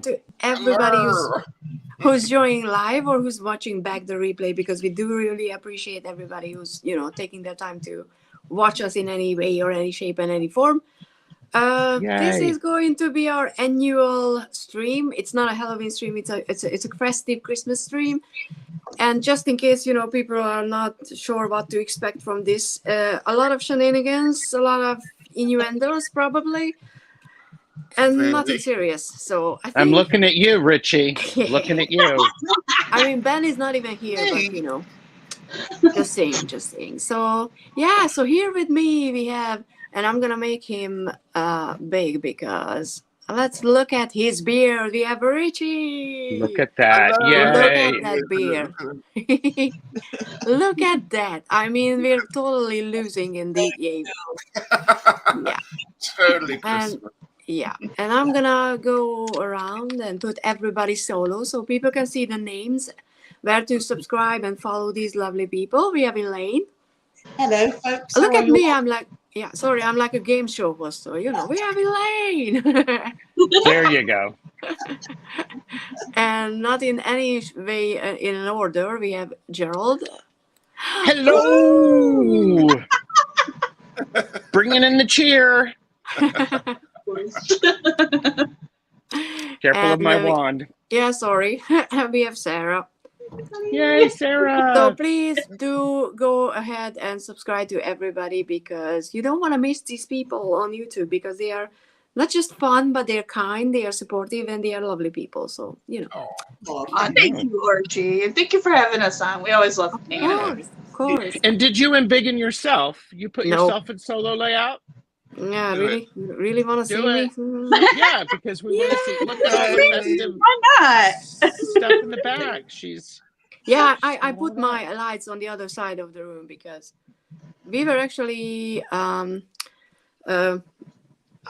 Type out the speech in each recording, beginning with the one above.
to everybody who's joining live or who's watching back the replay, because we do really appreciate everybody who's, taking their time to watch us in any way or any shape and any form. This is going to be our annual stream. It's not a Halloween stream. It's a festive Christmas stream. And just in case, people are not sure what to expect from this, a lot of shenanigans, a lot of innuendos probably, and nothing serious. So I think I'm looking at you, Richie. Looking at you. I mean, Ben is not even here, but just saying. So yeah, so here with me we have, and I'm gonna make him big because let's look at his beard. We have Richie. Look at that. Look at that beard. Look at that. I mean, we're totally losing in the game. Yeah. Totally Christmas. And I'm gonna go around and put everybody solo so people can see the names, where to subscribe and follow these lovely people. We have Elaine. Hello, folks. Look at me. I'm like, I'm like a game show host. So, we have Elaine. There you go. And not in any way in an order, we have Gerald. Hello. Bringing in the cheer. Careful of my wand. Yeah, sorry. We have Sarah. Yay, Sarah. So please do go ahead and subscribe to everybody, because you don't want to miss these people on YouTube, because they are not just fun, but they're kind, they are supportive, and they are lovely people. So, Thank you, Archie. And thank you for having us on. We always love hanging out. Of course. And did you embiggen yourself? You put yourself in solo layout? Yeah, really? You really want to see it. me? Yeah, because we want to see. Look at all the festive Why not? stuff in the back. Yeah, I put my lights on the other side of the room because we were actually, I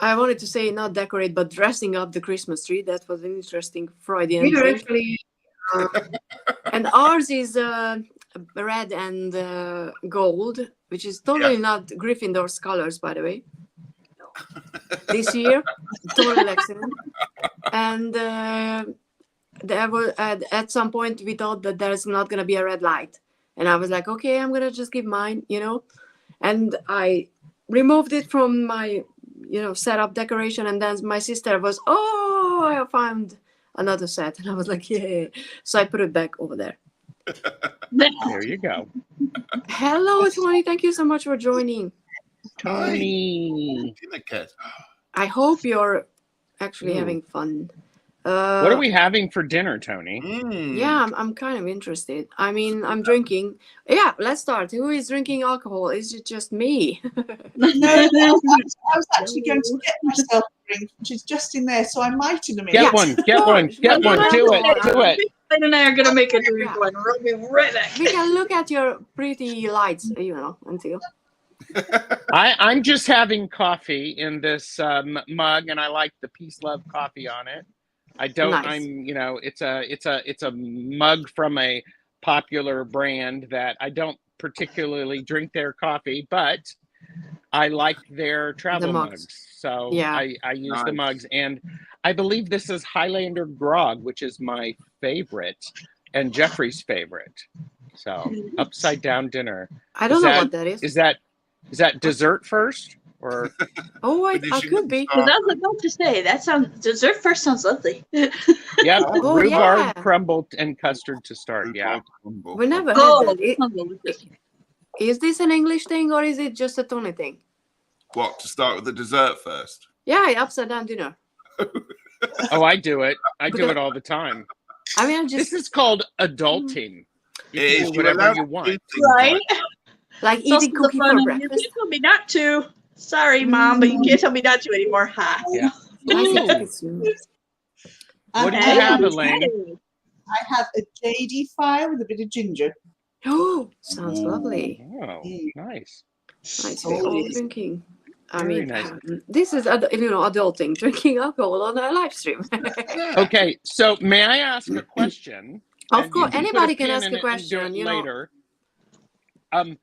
wanted to say not decorate, but dressing up the Christmas tree. That was an interesting Freudian thing. We were actually, and ours is red and gold, which is totally not Gryffindor's colors, by the way. This year, total accident. And there was at some point we thought that there's not gonna be a red light, and I was like, okay, I'm gonna just give mine, and I removed it from my setup decoration, and then my sister was, I found another set, and I was like, yeah, so I put it back over there. There you go. Hello, Tony. Thank you so much for joining. Tony. I hope you're actually having fun. What are we having for dinner, Tony? Yeah, I'm kind of interested. I mean, I'm drinking. Yeah, let's start. Who is drinking alcohol? Is it just me? No, I was actually going to get myself a drink, which is just in there, so I might in a minute. Get one. Do it. Ben and I are going to make a drink one. We'll be right back. We can look at your pretty lights, until. I'm just having coffee in this mug, and I like the Peace Love coffee on it. I don't. Nice. It's a mug from a popular brand that I don't particularly drink their coffee, but I like their travel mugs. So yeah. I use the mugs, and I believe this is Highlander Grog, which is my favorite and Jeffrey's favorite. So upside down dinner. I don't know what that is. Is that dessert first? Or I could be. Because I was about to say dessert first sounds lovely. Yeah, rhubarb crumbled and custard to start. Yeah, we never had that. Is this an English thing or is it just a Tony thing? What, to start with the dessert first? Yeah, upside down dinner. Oh, I do it. I do it all the time. I mean, this is called adulting. You can do whatever you want, right? Like eating cookie for breakfast. You told me not to. Sorry, Mom, but you can't tell me not to anymore. Ha. Yeah. What do you have, Elaine? I have a JD fire with a bit of ginger. Oh, sounds lovely. Oh, nice. Nice. We're all drinking. I Very mean, nice. This is adulting, drinking alcohol on a live stream. Okay, so may I ask a question? Of course, anybody can ask a question. Later. I'm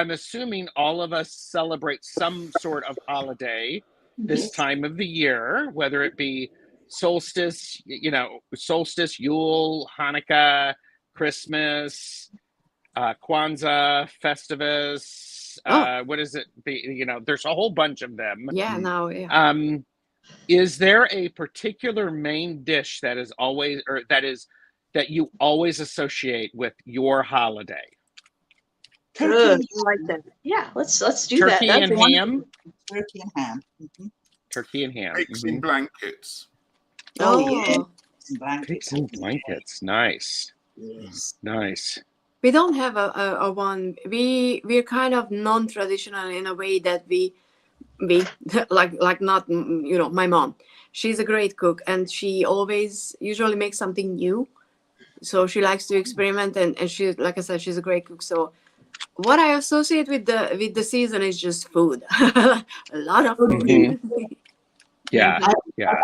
assuming all of us celebrate some sort of holiday this time of the year, whether it be solstice, Yule, Hanukkah, Christmas, Kwanzaa, Festivus. What is it? There's a whole bunch of them. Yeah, now, yeah. Is there a particular main dish that is always, or that you always associate with your holiday? Good. I like that. Yeah, let's do that. Turkey and ham. Turkey and ham. Mm-hmm. Turkey and ham. Pigs in blankets. Yeah. Pigs in blankets. Nice. Yes. Nice. We don't have a one. We're kind of non-traditional in a way that we like not, my mom. She's a great cook, and she always usually makes something new. So she likes to experiment, and she, like I said, she's a great cook. So what I associate with the season is just food. A lot of food. Mm-hmm. Yeah.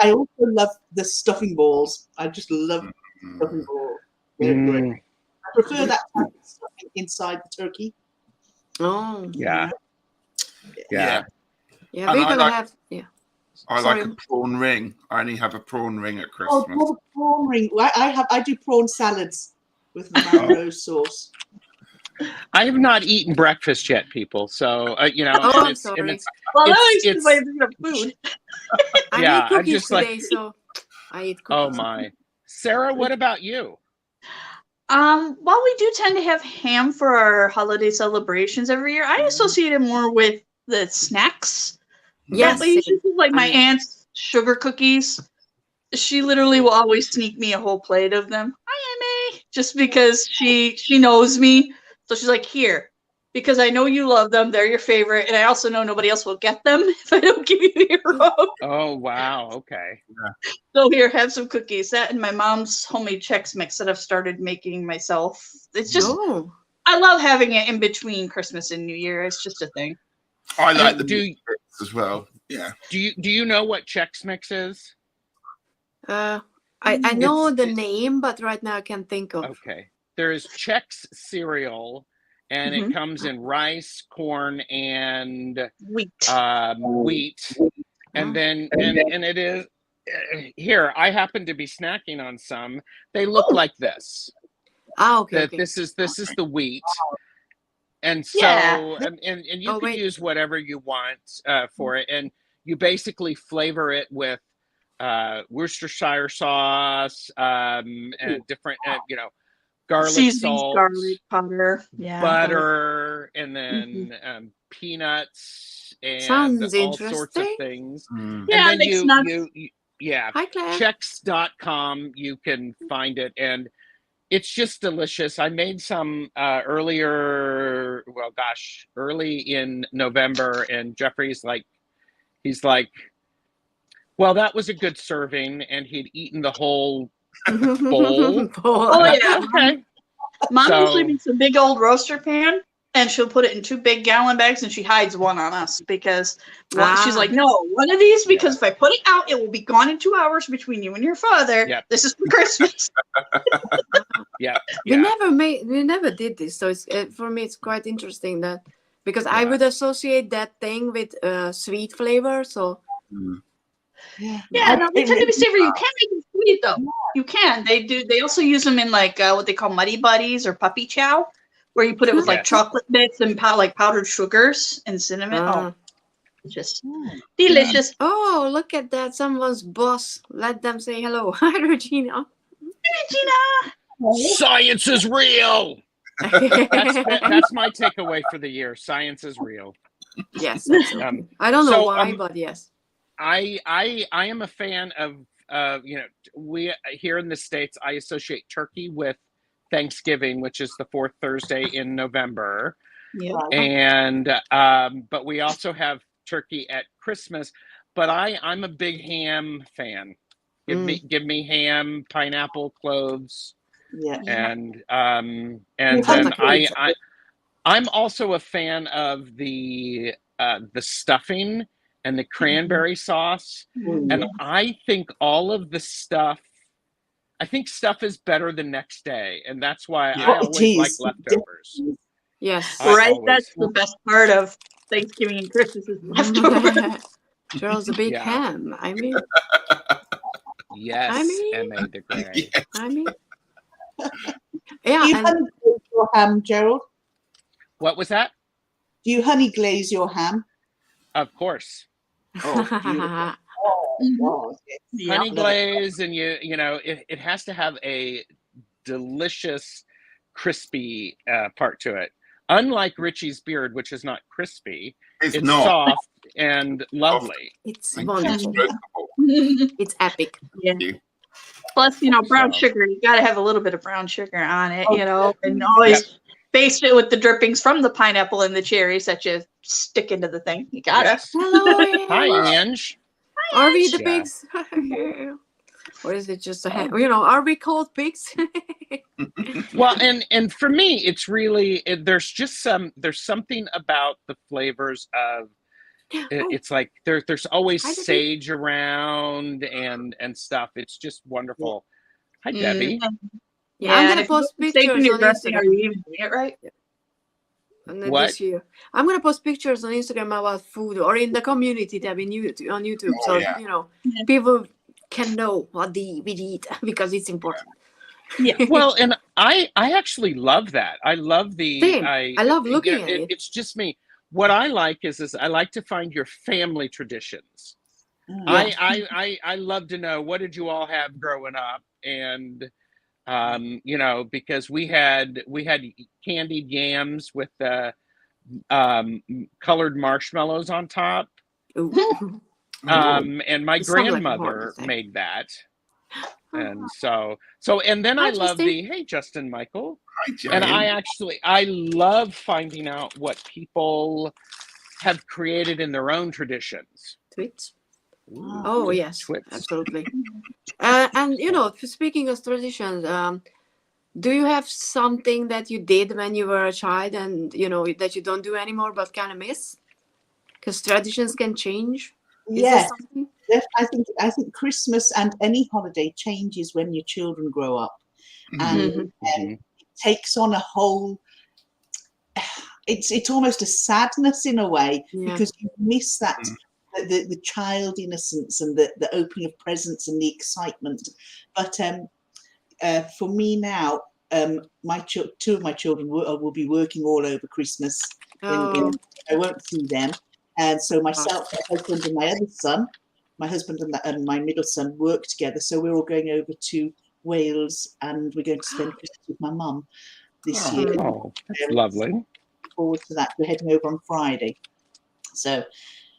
I also love the stuffing balls. I just love stuffing balls. They're great. I prefer that type of stuffing inside the turkey. Oh. Yeah. Yeah, we're And gonna have. Yeah. I Sorry. like a prawn ring. I only have a prawn ring at Christmas. Oh, prawn ring. I do prawn salads with mango sauce. I have not eaten breakfast yet, people. So I'm sorry. Well, it's why bring up food. I Yeah, made I'm cookies just like- today, so I eat oh cookies. my. Sarah, what about you? While we do tend to have ham for our holiday celebrations every year, I associate it more with the snacks. Yes, But usually, like my I mean- aunt's sugar cookies. She literally will always sneak me a whole plate of them. Hi, Emma, just because she knows me. So she's like, here, because I know you love them. They're your favorite, and I also know nobody else will get them if I don't give you your own. Oh wow. Okay. So here, have some cookies. That and my mom's homemade Chex Mix that I've started making myself. It's just, Oh. I love having it in between Christmas and New Year. It's just a thing. I like the Do- meat bits as well. Yeah. Do you know what Chex Mix is? I know the name, but right now I can't think of. Okay. There is Chex cereal, and it comes in rice, corn, and Wheat. wheat. And then and it is here. I happen to be snacking on some. They look like this. Okay. This is the wheat. And so Yeah. and you can use whatever you want for it, and you basically flavor it with Worcestershire sauce, and different garlic, Seasonings, salt, garlic powder, butter, and then peanuts and Sounds all sorts of interesting. things. Yeah, And then mixed nuts. you Hi, Claire. Chex.com, you can find it, and it's just delicious. I made some early in November, and Jeffrey's like, well, that was a good serving, and he'd eaten the whole bowl. Oh yeah. Okay. Mom So- usually makes a big old roaster pan, and she'll put it in 2 big gallon bags, and she hides one on us because she's like, no, one of these, because if I put it out, it will be gone in 2 hours between you and your father. Yep. This is for Christmas. Yeah. We never did this, so it's for me it's quite interesting that because I would associate that thing with sweet flavor. So Yeah, no, they tend to be savory. You can make them sweet though. You can. They do. They also use them in like what they call Muddy Buddies or Puppy Chow, where you put it with like Yes. chocolate bits and like powdered sugars and cinnamon. Ah. Just delicious. Oh, look at that! Someone's boss. Let them say hello. Hi, Regina. Gina. Science is real. That's my takeaway for the year. Science is real. Yes, absolutely. I don't know so, why, but yes. I am a fan of we here in the States, I associate turkey with Thanksgiving, which is the 4th Thursday in November. Yeah. And but we also have turkey at Christmas. But I'm a big ham fan. Give me ham, pineapple, cloves, and then I'm also a fan of the stuffing and the cranberry sauce. And I think all of the stuff, I think stuff is better the next day. And that's why I always like leftovers. Yes. Right? That's the best part of Thanksgiving and Christmas is leftovers. Charles, a big ham. I mean, Yes, I mean, M.A. the Grey. Yes. I mean, Do yeah, you and honey glaze your ham, Gerald? What was that? Do you honey glaze your ham? Of course. Oh, beautiful. Oh, wow. Yes. Yeah. Honey Love it. glaze, and it has to have a delicious crispy part to it. Unlike Richie's beard, which is not crispy, It's it's not. soft and lovely. it's Thank you. wonderful. Drinkable. It's epic. Yeah. You. Plus, brown So- sugar. You got to have a little bit of brown sugar on it, Oh, and always baste it with the drippings from the pineapple and the cherries that you stick into the thing. You got Yes. Hello, Hi, Ange. Ange. Are we the Yeah. pigs? Or is it just a hand? Are we called pigs? Well, and for me, it's really there's something about the flavors of it's like there's always Hi, Debbie. sage around and stuff. It's just wonderful. Hi, it. Debbie. Yeah, I'm and gonna if you post put steak in pictures your on dressing, are you Instagram. even doing it right? And then What? this year, I'm gonna post pictures on Instagram about food or in the community tab on YouTube, Oh, so yeah. Yeah. people can know what we eat because it's important. Yeah. Well, and I actually love that. I love Same. I love looking at it. It's just me. What I like is I like to find your family traditions. Yeah. I love to know, what did you all have growing up, and because we had candied yams with colored marshmallows on top. Ooh. And my It sounds like a grandmother horrible thing. made that. And so and then Hi, I love Justin. hey, Justin Michael. Hi, Jane. And I love finding out what people have created in their own traditions. Twits. Ooh, Oh yes, twits. absolutely. And speaking of traditions, do you have something that you did when you were a child and that you don't do anymore but kind of miss? Because traditions can change. Is there Yes. something? Yes, I think Christmas and any holiday changes when your children grow up, and Mhm. it takes on a whole. It's almost a sadness in a way, Yeah. because you miss that the child innocence and the opening of presents and the excitement. But for me now, two of my children will be working all over Christmas. Oh. I won't see them, and so myself, my husband, and my other son. My husband and my middle son work together, so we're all going over to Wales, and we're going to spend Christmas with my mum this year. Oh, that's lovely. Looking forward to that. We're heading over on Friday, so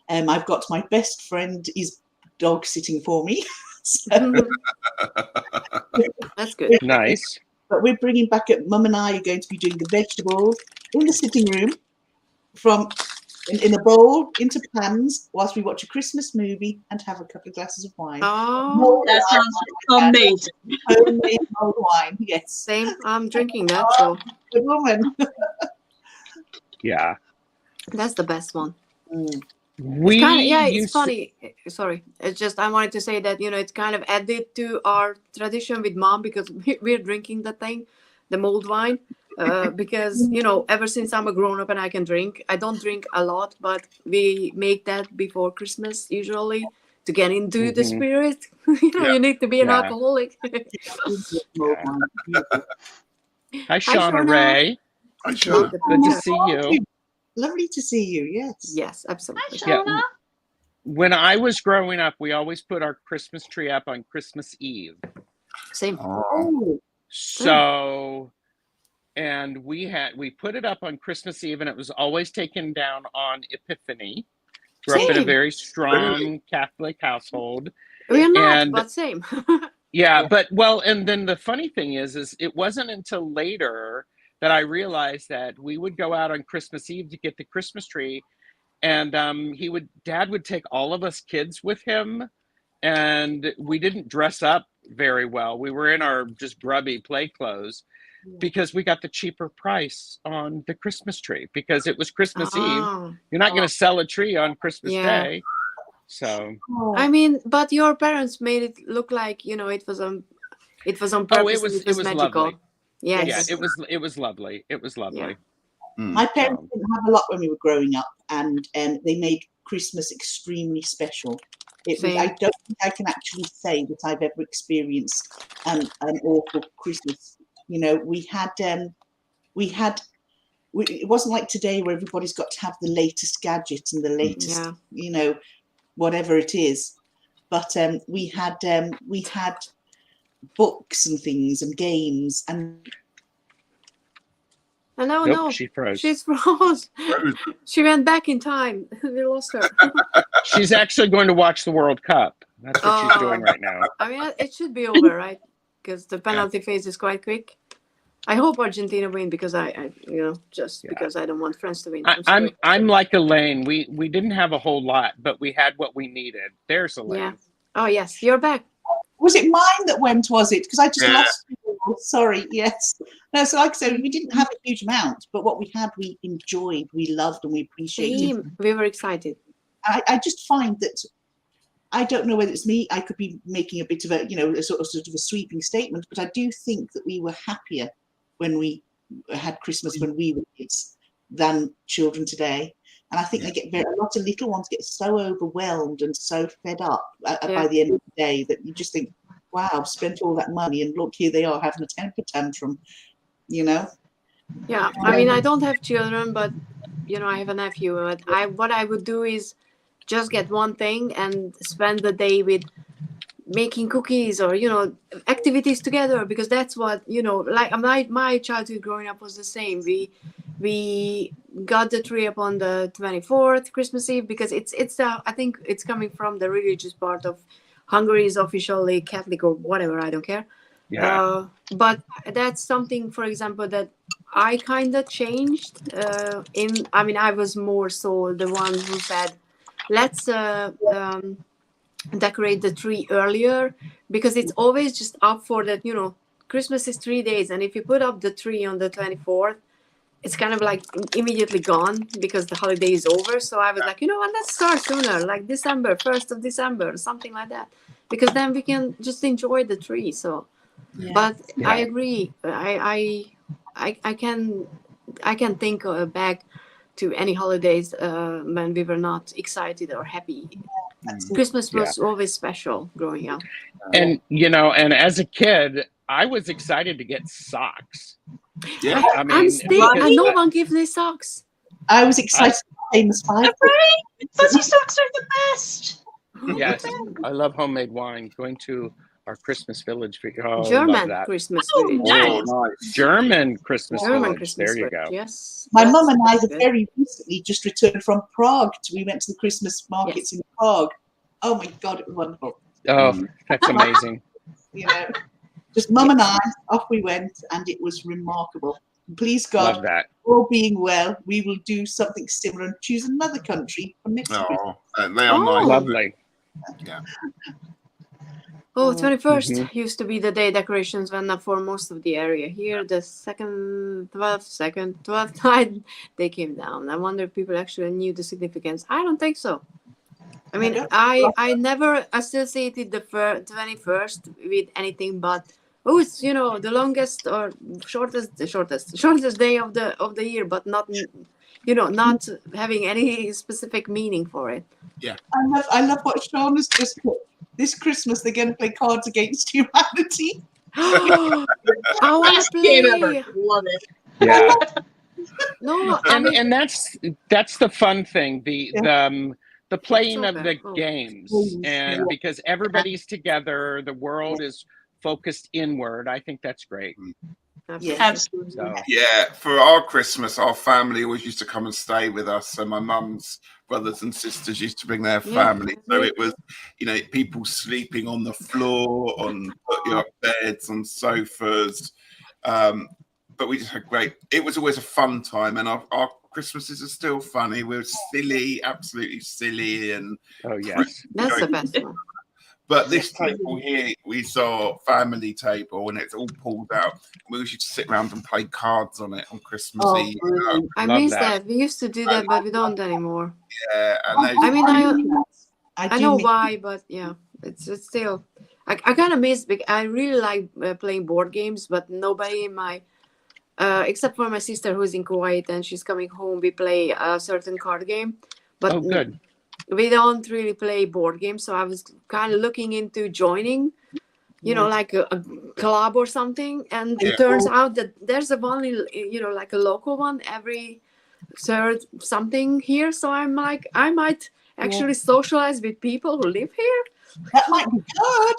I've got my best friend is dog sitting for me. So, That's good. Nice. but we're bringing back up. Mum and I are going to be doing the vegetables in the sitting room from. In a bowl into pans whilst we watch a Christmas movie and have a couple of glasses of wine. Oh, That sounds amazing. Homemade mulled wine, yes. same. I'm drinking that, so Good woman. Yeah. that's the best one. We It's used funny. Sorry, it's just I wanted to say that it's kind of added to our tradition with mom because we're drinking the thing, the mulled wine. Because ever since I'm a grown up and I can drink, I don't drink a lot, but we make that before Christmas usually to get into the spirit. You need to be an alcoholic. Hi, Shauna Shauna. Ray. Hi, Love Sean. the Good to picture. see you. Lovely to see you, yes. Yes, absolutely. Hi, Shauna. When I was growing up, we always put our Christmas tree up on Christmas Eve. Same. Oh, So, and we put it up on Christmas Eve, and it was always taken down on Epiphany. Grew up in a Same. very strong Catholic household. We're not, And- but same. Yeah, but and then the funny thing is it wasn't until later that I realized that we would go out on Christmas Eve to get the Christmas tree, and Dad would take all of us kids with him, and we didn't dress up very well. We were in our just grubby play clothes because we got the cheaper price on the Christmas tree because it was Christmas Eve. Oh. You're not going to sell a tree on Christmas Yeah. Day. So I mean, but your parents made it look like it was on purpose. it was magical. lovely. Yes. Yeah, it was lovely. It was lovely. my parents didn't have a lot when we were growing up, and they made Christmas extremely special. I don't think I can actually say that I've ever experienced an awful Christmas. You know, it wasn't like today where everybody's got to have the latest gadget and the latest, you know, whatever it is. But we had books and things and games and. No, Nope, no, she froze. She's froze. She went back in time. We lost her. She's actually going to watch the World Cup. That's what she's doing right now. I mean, it should be over, right? Because the penalty phase is quite quick. I hope Argentina win because because I don't want France to win. I'm like Elaine. We didn't have a whole lot, but we had what we needed. There's Elaine. Yeah. Oh yes, you're back. Was it mine that went? Was it? Because I just lost. Sorry. Yes. No. So like I said, we didn't have a huge amount, but what we had, we enjoyed, we loved, and we appreciated. We were excited. I just find that. I don't know whether it's me. I could be making a bit of a, you know, a sort of a sweeping statement, but I do think that we were happier when we had Christmas when we were kids than children today. And I think a lot of little ones get so overwhelmed and so fed up by the end of the day that you just think, wow, I've spent all that money and look, here they are having a temper tantrum, you know? Yeah, I mean, I don't have children, but, you know, I have a nephew. But what I would do is just get one thing and spend the day with making cookies or, you know, activities together, because that's what, you know, like my childhood growing up was the same. We got the tree up on the 24th, Christmas Eve, because it's I think it's coming from the religious part of Hungary is officially Catholic or whatever, I don't care. Yeah. But that's something, for example, that I kind of changed I was more so the one who said, let's decorate the tree earlier, because it's always just up for that, you know, Christmas is 3 days, and if you put up the tree on the 24th, it's kind of like immediately gone because the holiday is over. So I was like, you know what, let's start sooner, like December, 1st of December, something like that, because then we can just enjoy the tree. So but I agree, I can think back to any holidays when we were not excited or happy. Christmas was always special growing up. And, you know, and as a kid, I was excited to get socks. Yeah. I mean, I'm still, no one gives me socks. I was excited for famous five. Right? Fuzzy socks are the best. Yes. I love homemade wine. Going to our Christmas village. German Christmas village. Nice. German Christmas village. Christmas there you village. go. Yes. My mum and I have very recently just returned from Prague. We went to the Christmas markets in Prague. Oh my God, it was wonderful. Oh, that's amazing. You know, just mum and I, off we went, and it was remarkable. Please God, Love that. all being well, we will do something similar and choose another country for next Christmas. They are nice. Lovely. Yeah. Oh, 21st used to be the day decorations went up for most of the area. Here, the 12th night, they came down. I wonder if people actually knew the significance. I don't think so. I mean, I never associated the 21st with anything but, oh, it's, you know, the longest or shortest day of the year, but not, you know, not having any specific meaning for it. Yeah. I love what Sean has just put. This Christmas, they're going to play Cards Against Humanity. I want to play. Love it. Yeah. No, and that's the fun thing, the playing of the games, and because everybody's together, the world is focused inward. I think that's great. Absolutely. So. Yeah, for our Christmas, our family always used to come and stay with us. So my mum's brothers and sisters used to bring their family. So it was, you know, people sleeping on the floor, on beds, on sofas. But we just had it was always a fun time. And our Christmases are still funny. We're silly, absolutely silly. And that's the best one. But this table here, we saw family table, and it's all pulled out. We used to sit around and play cards on it on Christmas Eve. I miss that. We used to do that, but we don't anymore. Yeah, I mean, I know why, but yeah, it's still. I kind of miss. I really like playing board games, but nobody in my, except for my sister who's in Kuwait and she's coming home. We play a certain card game, but good. we don't really play board games, so I was kind of looking into joining, like a club or something. And it turns out that there's a one, like a local one every third something here. So I'm like, I might actually socialize with people who live here. That might be good.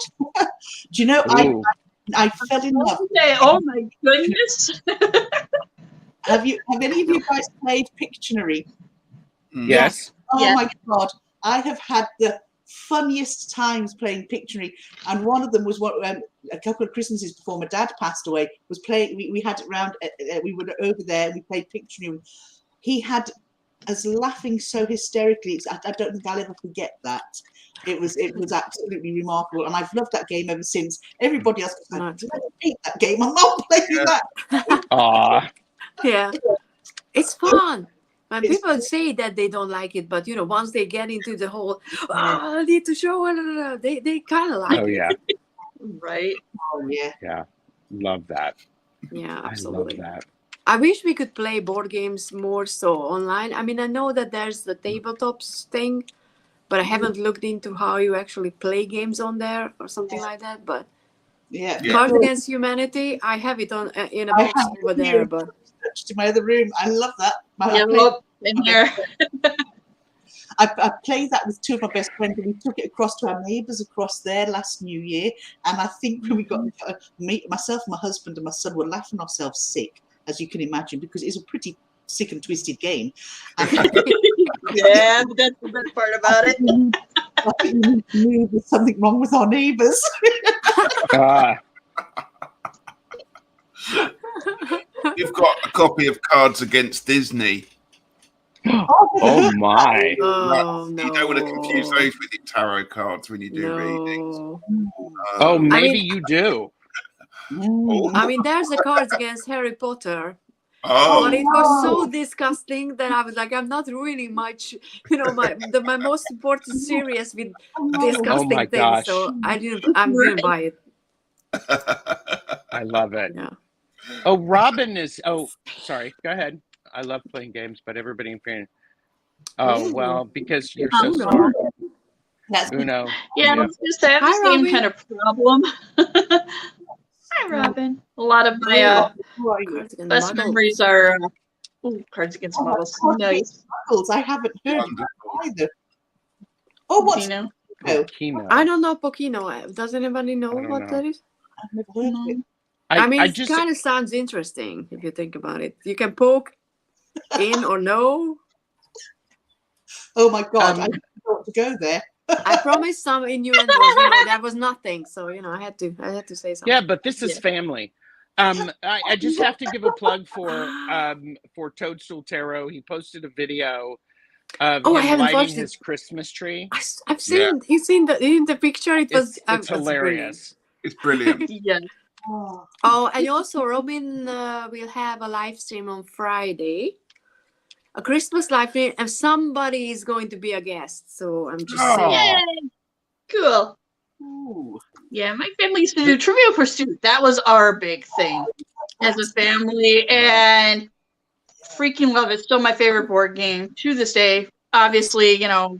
Do you know, I fell in love. Oh my goodness. Have any of you guys played Pictionary? Yes. Oh my God. I have had the funniest times playing Pictionary. And one of them was what a couple of Christmases before my dad passed away was playing. We had it round, we were over there and we played Pictionary. He had us laughing so hysterically. I don't think I'll ever forget that. It was absolutely remarkable, and I've loved that game ever since. Everybody else was like, "I hate that game. I'm not playing that." Aw. Yeah, it's fun. When people say that they don't like it, but once they get into the whole, I need to show, they kind of like it. Yeah. Right. Oh yeah. Yeah. Love that. Yeah, absolutely. I love that. I wish we could play board games more so online. I mean, I know that there's the tabletops thing, but I haven't looked into how you actually play games on there or something like that. But Cards Against Humanity, I have it on in a box over there. But to my other room, I love that. In here. I played that with two of my best friends, and we took it across to our neighbours across there last New Year. And I think when we got myself, my husband, and my son were laughing ourselves sick, as you can imagine, because it's a pretty sick and twisted game. Yeah, that's the best part about it. I think we knew there's something wrong with our neighbours. You've got a copy of Cards Against Disney. Oh my! Oh, you don't want to confuse those with your tarot cards when you do readings. Oh, maybe you do. I mean, there's the Cards Against Harry Potter. Oh, but it was so disgusting that I was like, I'm not really much, my most important series with disgusting things. Gosh. So I didn't buy it. I love it. Yeah. Oh, Robin is. Oh, sorry. Go ahead. I love playing games, but everybody in fan. Oh well, because you're so smart. Uno. Yeah, it's just I have the same kind of problem. Hi, Robin. A lot of my best memories are Cards Against Models. Nice. I haven't heard of that either. Oh, what's Pokino? I don't know Pokino. Does anybody know what that is? I've never heard of it. I mean, it kind of sounds interesting if you think about it. You can poke in or no. Oh my God! I don't want to go there. I promised some innuendos. That was nothing. So I had to say something. Yeah, but this is family. I just have to give a plug for Toadstool Tarot. He posted a video of him lighting his Christmas tree. I've seen. You've seen the picture. It's hilarious. It's brilliant. Yeah. Oh, and also Robin will have a live stream on Friday. A Christmas live stream, and somebody is going to be a guest. So I'm just saying. Yay! Cool. Ooh. Yeah, my family used to do Trivial Pursuit. That was our big thing as a family, and freaking love it. Still my favorite board game to this day. Obviously,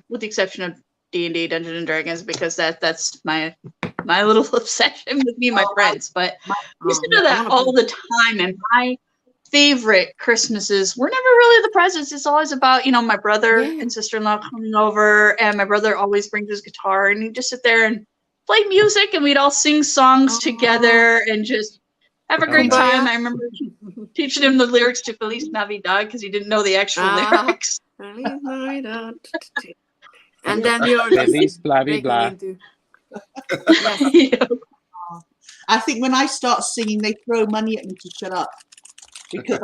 with the exception of D&D, Dungeons and Dragons, because that's my little obsession with me and my friends. But I used to do that all the time, and my favorite Christmases were never really the presents. It's always about, my brother and sister-in-law coming over, and my brother always brings his guitar, and he'd just sit there and play music, and we'd all sing songs together and just have a great time. I remember teaching him the lyrics to Feliz Navidad because he didn't know the actual lyrics. And then you're Feliz blah blah. I think when I start singing, they throw money at me to shut up. Because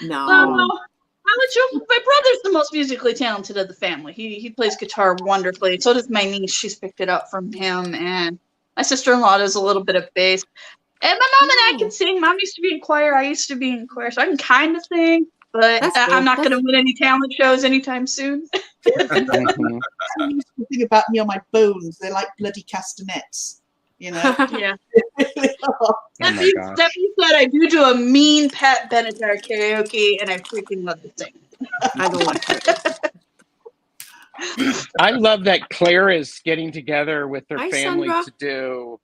no. My brother's the most musically talented of the family. He plays guitar wonderfully. So does my niece. She's picked it up from him. And my sister-in-law does a little bit of bass. And my mom and I can sing. Mom used to be in choir. I used to be in choir. So I can kind of sing. But I'm not going to win any talent shows anytime soon. The thing about me on my bones, they're like bloody castanets. You know. Yeah. Oh That my being gosh. said, I do a mean Pat Benatar karaoke, and I freaking love to sing. I don't like karaoke. I love that Claire is getting together with her Hi, family Sandra.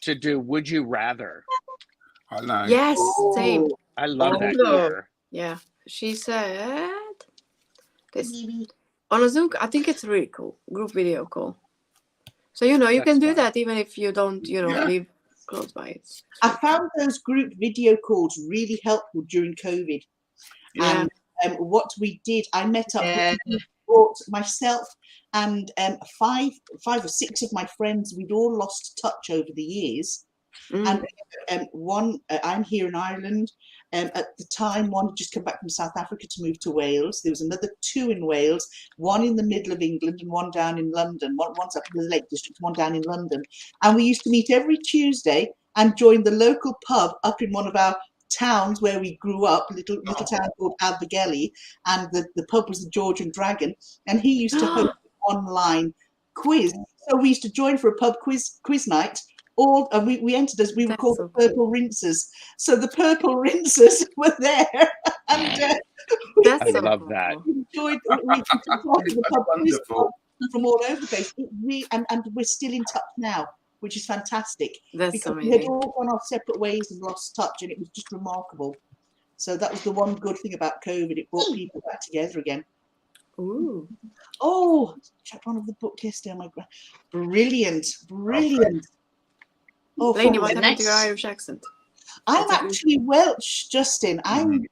to do Would You Rather. I know. Yes, same. I love that, Oh. Claire. Yeah, she said this on a Zoom. I think it's really cool group video call. So you know you That's can do fun. that even if you don't Yeah. live close by. It's I found those group video calls really helpful during COVID. Yeah. And what we did, I met up Yeah. with myself and 5 or 6 of my friends. We'd all lost touch over the years. Mm. And one, I'm here in Ireland. At the time, one had just come back from South Africa to move to Wales. There was another 2 in Wales, one in the middle of England and one down in London. One's up in the Lake District, one down in London. And we used to meet every Tuesday and join the local pub up in one of our towns where we grew up, little town called Abergele, and the pub was the George and Dragon, and he used to host an online quiz. So we used to join for a pub quiz night. And we entered as we were called the Purple Rinsers. So the Purple Rinsers were there, and That's I so love cool. that. we enjoyed the pub quiz Wonderful. from all over the place. And we're still in touch now, which is fantastic. That's Because we had amazing. all gone our separate ways and lost touch, and it was just remarkable. So that was the one good thing about COVID. It brought people back together again. Ooh. Oh, I checked one of the book yesterday on my brilliant. Oh, Lainey, what from- happened to your Irish accent? I'm That's a- actually Welsh, Justin. I'm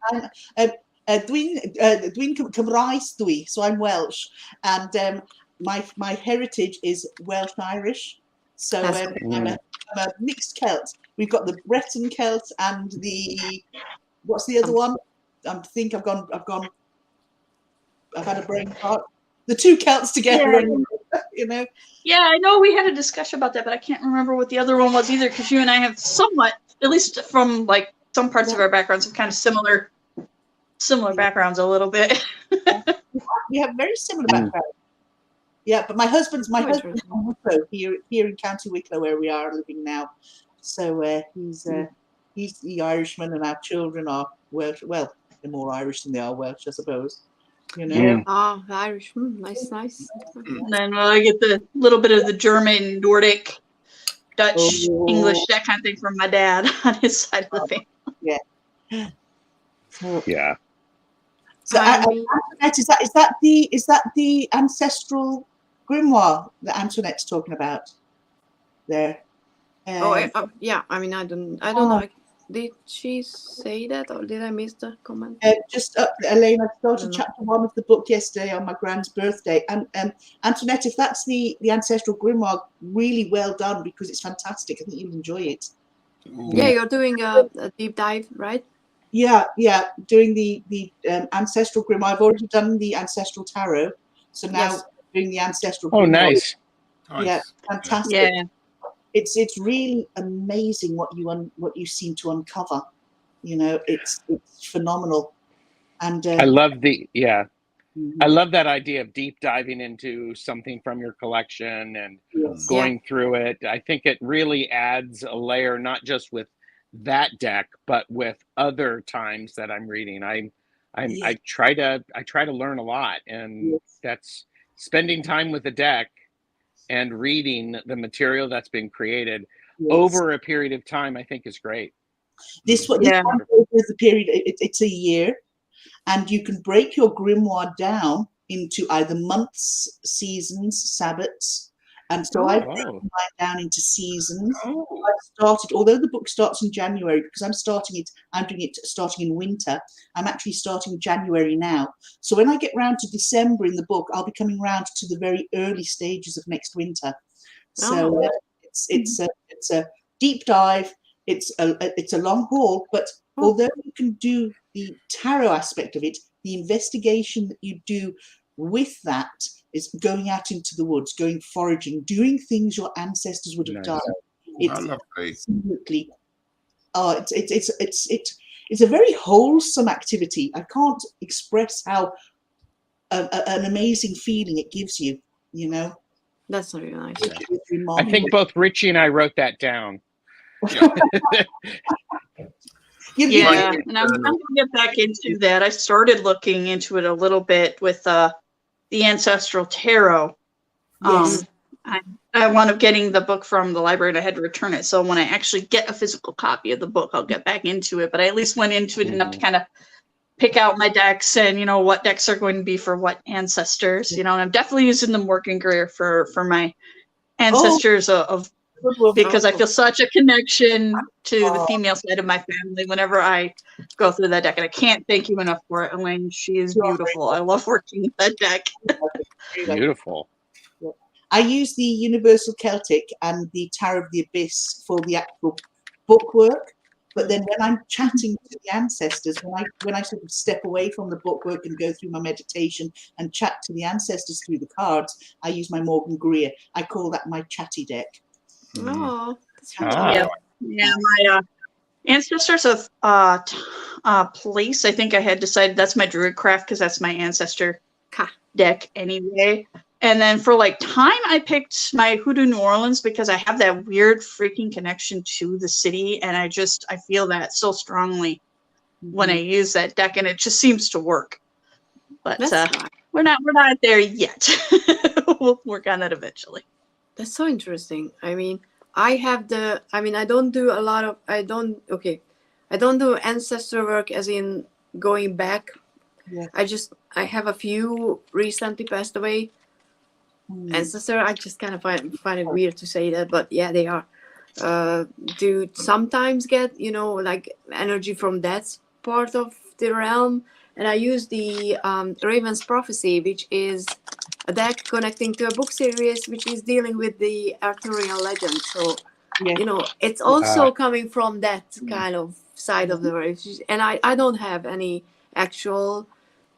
Dwi'n Cymraes dwi, so I'm Welsh, and my heritage is Welsh Irish. So That's I'm a mixed Celt. We've got the Breton Celt and the what's the other one? I think I've had a brain fart. The 2 Celts together, you know. Yeah, I know we had a discussion about that, but I can't remember what the other one was either, because you and I have somewhat, at least from like some parts of our backgrounds, have kind of similar backgrounds a little bit. We have very similar backgrounds. Yeah, but my husband's from Wicklow, here in County Wicklow, where we are living now. So he's the Irishman, and our children are Welsh. Well, they're more Irish than they are Welsh, I suppose. You know. Yeah. Oh, Irish. Nice. And then I get the little bit of the German, Nordic, Dutch, English, that kind of thing from my dad on his side of the family. Yeah. Yeah. So, Antoinette, is that the ancestral grimoire that Antoinette's talking about? There. Yeah. I mean, I don't know. Did she say that, or did I miss the comment? Just up, Elaine. I started chapter 1 of the book yesterday on my grand's birthday, and Antoinette, if that's the ancestral grimoire, really well done, because it's fantastic. I think you'll enjoy it. Yeah, you're doing a deep dive, right? Yeah, doing the ancestral grimoire. I've already done the ancestral tarot, so now doing the ancestral grimoire. Oh, nice. Yeah, fantastic. Yeah. It's really amazing what you seem to uncover. You know, it's phenomenal. And I love I love that idea of deep diving into something from your collection and going through it. I think it really adds a layer, not just with that deck, but with other times that I'm reading. I try to learn a lot, and that's spending time with the deck and reading the material that's been created over a period of time. I think is great. This one is the period. It's a year, and you can break your grimoire down into either months, seasons, sabbats. And so I've broken mine down into seasons. I've started, although the book starts in January, because I'm doing it starting in winter. I'm actually starting January now. So when I get round to December in the book, I'll be coming round to the very early stages of next winter. So it's a deep dive. It's a long haul, but although you can do the tarot aspect of it, the investigation that you do with that is going out into the woods, going foraging, doing things your ancestors would have done. It's absolutely, it's a very wholesome activity. I can't express how an amazing feeling it gives you. You know. That's really nice. I think both Richie and I wrote that down. Yeah, and I'm going to get back into that. I started looking into it a little bit with the Ancestral Tarot. Yes. I wound up getting the book from the library and I had to return it. So when I actually get a physical copy of the book, I'll get back into it. But I at least went into it enough to kind of pick out my decks and, you know, what decks are going to be for what ancestors, you know, and I'm definitely using the Morgan Greer for my ancestors because I feel such a connection to the female side of my family whenever I go through that deck. And I can't thank you enough for it, Elaine. She is beautiful. I love working with that deck. Beautiful. I use the Universal Celtic and the Tarot of the Abyss for the actual book work. But then when I'm chatting to the ancestors, when I sort of step away from the book work and go through my meditation and chat to the ancestors through the cards, I use my Morgan Greer. I call that my chatty deck. Oh, yeah, my ancestors of place. I think I had decided that's my Druid Craft because that's my ancestor deck anyway. And then for like time, I picked my Hoodoo New Orleans because I have that weird freaking connection to the city, and I feel that so strongly when I use that deck, and it just seems to work. But we're not there yet. We'll work on that eventually. That's so interesting. I mean, I don't do a lot of I don't do ancestor work as in going back. Yeah. I have a few recently passed away ancestor. I just kind of find it weird to say that, but yeah, they are. Do sometimes get, you know, like energy from that part of the realm, and I use the Raven's Prophecy, which is a deck connecting to a book series which is dealing with the Arthurian legend. So you know, it's also coming from that kind of side of the world, and I don't have any actual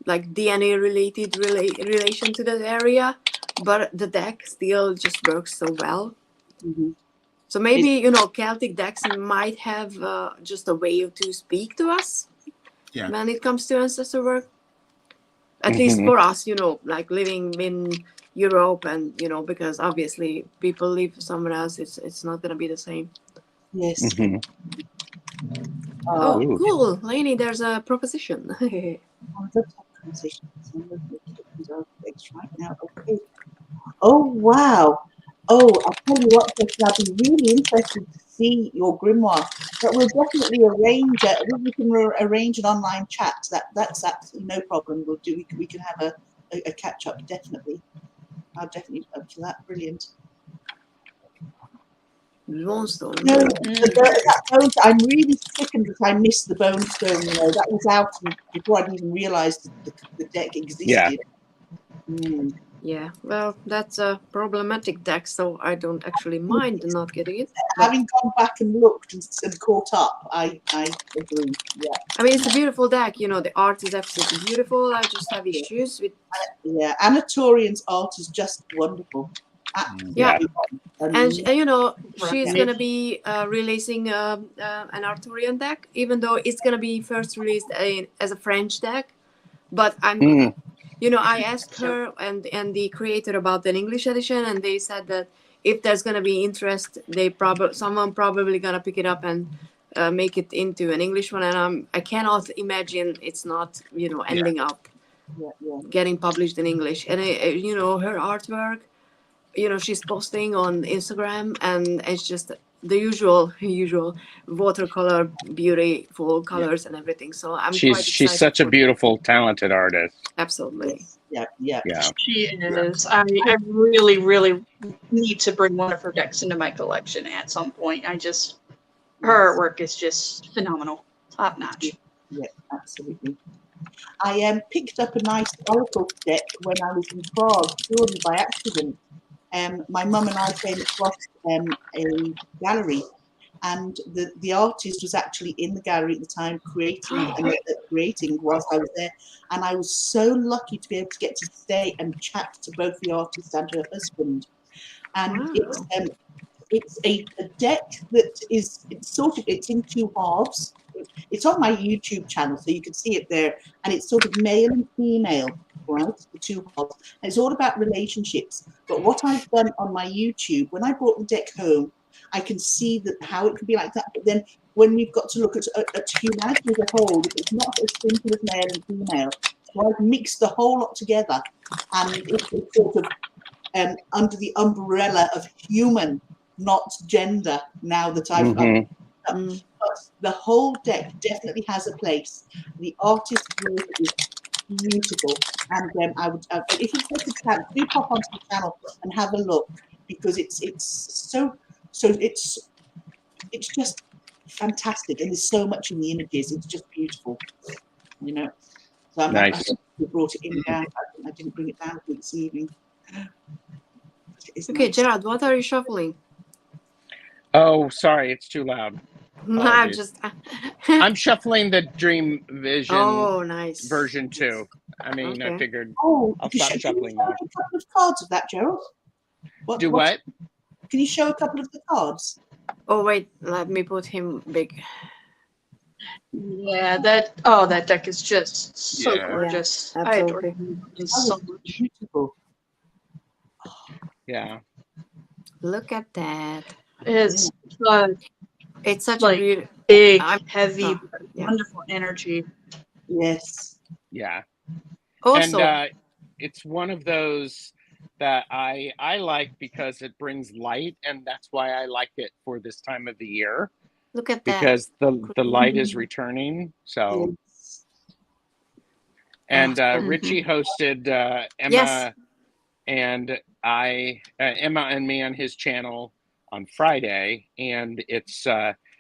like DNA related relation to that area, but the deck still just works so well. So maybe, you know, Celtic decks might have just a way to speak to us when it comes to ancestor work. At least for us, you know, like living in Europe, and you know, because obviously people live somewhere else, it's not gonna be the same. Yes. Oh, cool, Lainey, there's a proposition. Right now. Okay. Oh wow. Oh, I'll tell you what, I'll be really interested to see your grimoire. But we'll definitely arrange it. We can arrange an online chat. That's absolutely no problem. We'll do. We can have a catch up. Definitely. I'll definitely up to that. Brilliant. Bonestone. No, that bone, I'm really sickened that I missed the bone stone. You know, that was out before I'd even realised the deck existed. Yeah, well, that's a problematic deck, so I don't actually mind not getting it. Having gone back and looked and caught up, I agree. Yeah. I mean, it's a beautiful deck. You know, the art is absolutely beautiful. I just have issues with. Yeah, Anatorian's art is just wonderful. Yeah, and you know, she's gonna be releasing an Arthurian deck, even though it's gonna be first released as a French deck. But I'm, you know, I asked her and the creator about an English edition, and they said that if there's gonna be interest, someone probably gonna pick it up and make it into an English one. And I cannot imagine it's not, you know, ending up getting published in English. And you know, her artwork, you know, she's posting on Instagram, and it's just the usual watercolor, beautiful colors and everything. So I'm quite excited. She's such a beautiful, talented artist. Absolutely. Yeah. She is. I really, really need to bring one of her decks into my collection at some point. Her artwork is just phenomenal, top notch. Yeah, absolutely. I picked up a nice oracle deck when I was in Prague, purely by accident. My mum and I came across a gallery, and the artist was actually in the gallery at the time creating whilst I was there, and I was so lucky to be able to get to stay and chat to both the artist and her husband. And it's a deck that is it's in two halves. It's on my YouTube channel, so you can see it there, and it's sort of male and female, right? The two halves. And it's all about relationships. But what I've done on my YouTube, when I brought the deck home, I can see that how it could be like that. But then when we've got to look at humanity as a whole, it's not as simple as male and female. So I've mixed the whole lot together, and it's sort of under the umbrella of human, not gender. Now that I've but the whole deck definitely has a place. The artist work is beautiful, and I would if you take the chance, do pop onto the channel and have a look, because it's just fantastic, and there's so much in the images. It's just beautiful, you know. So I brought it in down. I didn't bring it down for this evening. Okay, nice. Gerard, what are you shuffling? Oh, sorry, it's too loud. I'm shuffling the Dream Vision nice. version 2. I mean, I figured I'll stop shuffling now. Can you show a couple of cards of that, Gerald? What? Can you show a couple of the cards? Oh, wait, let me put him big. Yeah, that deck is just so gorgeous. Yeah, I adore it so much. Beautiful. Yeah. Look at that. It's such like a beautiful, big, heavy, wonderful energy. Yes. Yeah. Also, and it's one of those that I like because it brings light, and that's why I like it for this time of the year. Look at that. Because the light is returning. So. Yes. And Richie hosted Emma and Emma and me on his channel on Friday, and it's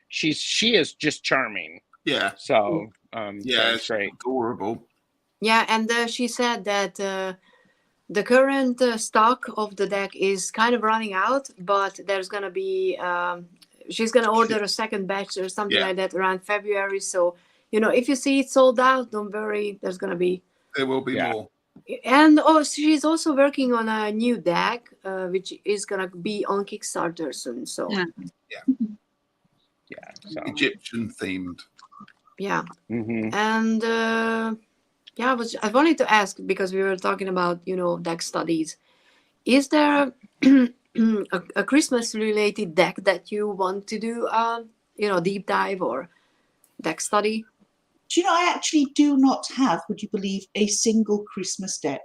she is just charming. Yeah. So it's great. Adorable. Yeah, and she said that the current stock of the deck is kind of running out, but there's gonna be she's gonna order a second batch or something like that around February. So if you see it sold out, don't worry. There will be more. And she's also working on a new deck, which is gonna be on Kickstarter soon. So so. Egyptian themed. Yeah, and I wanted to ask, because we were talking about deck studies. Is there a Christmas related deck that you want to do deep dive or deck study? Do you know, I actually do not have, would you believe, a single Christmas deck.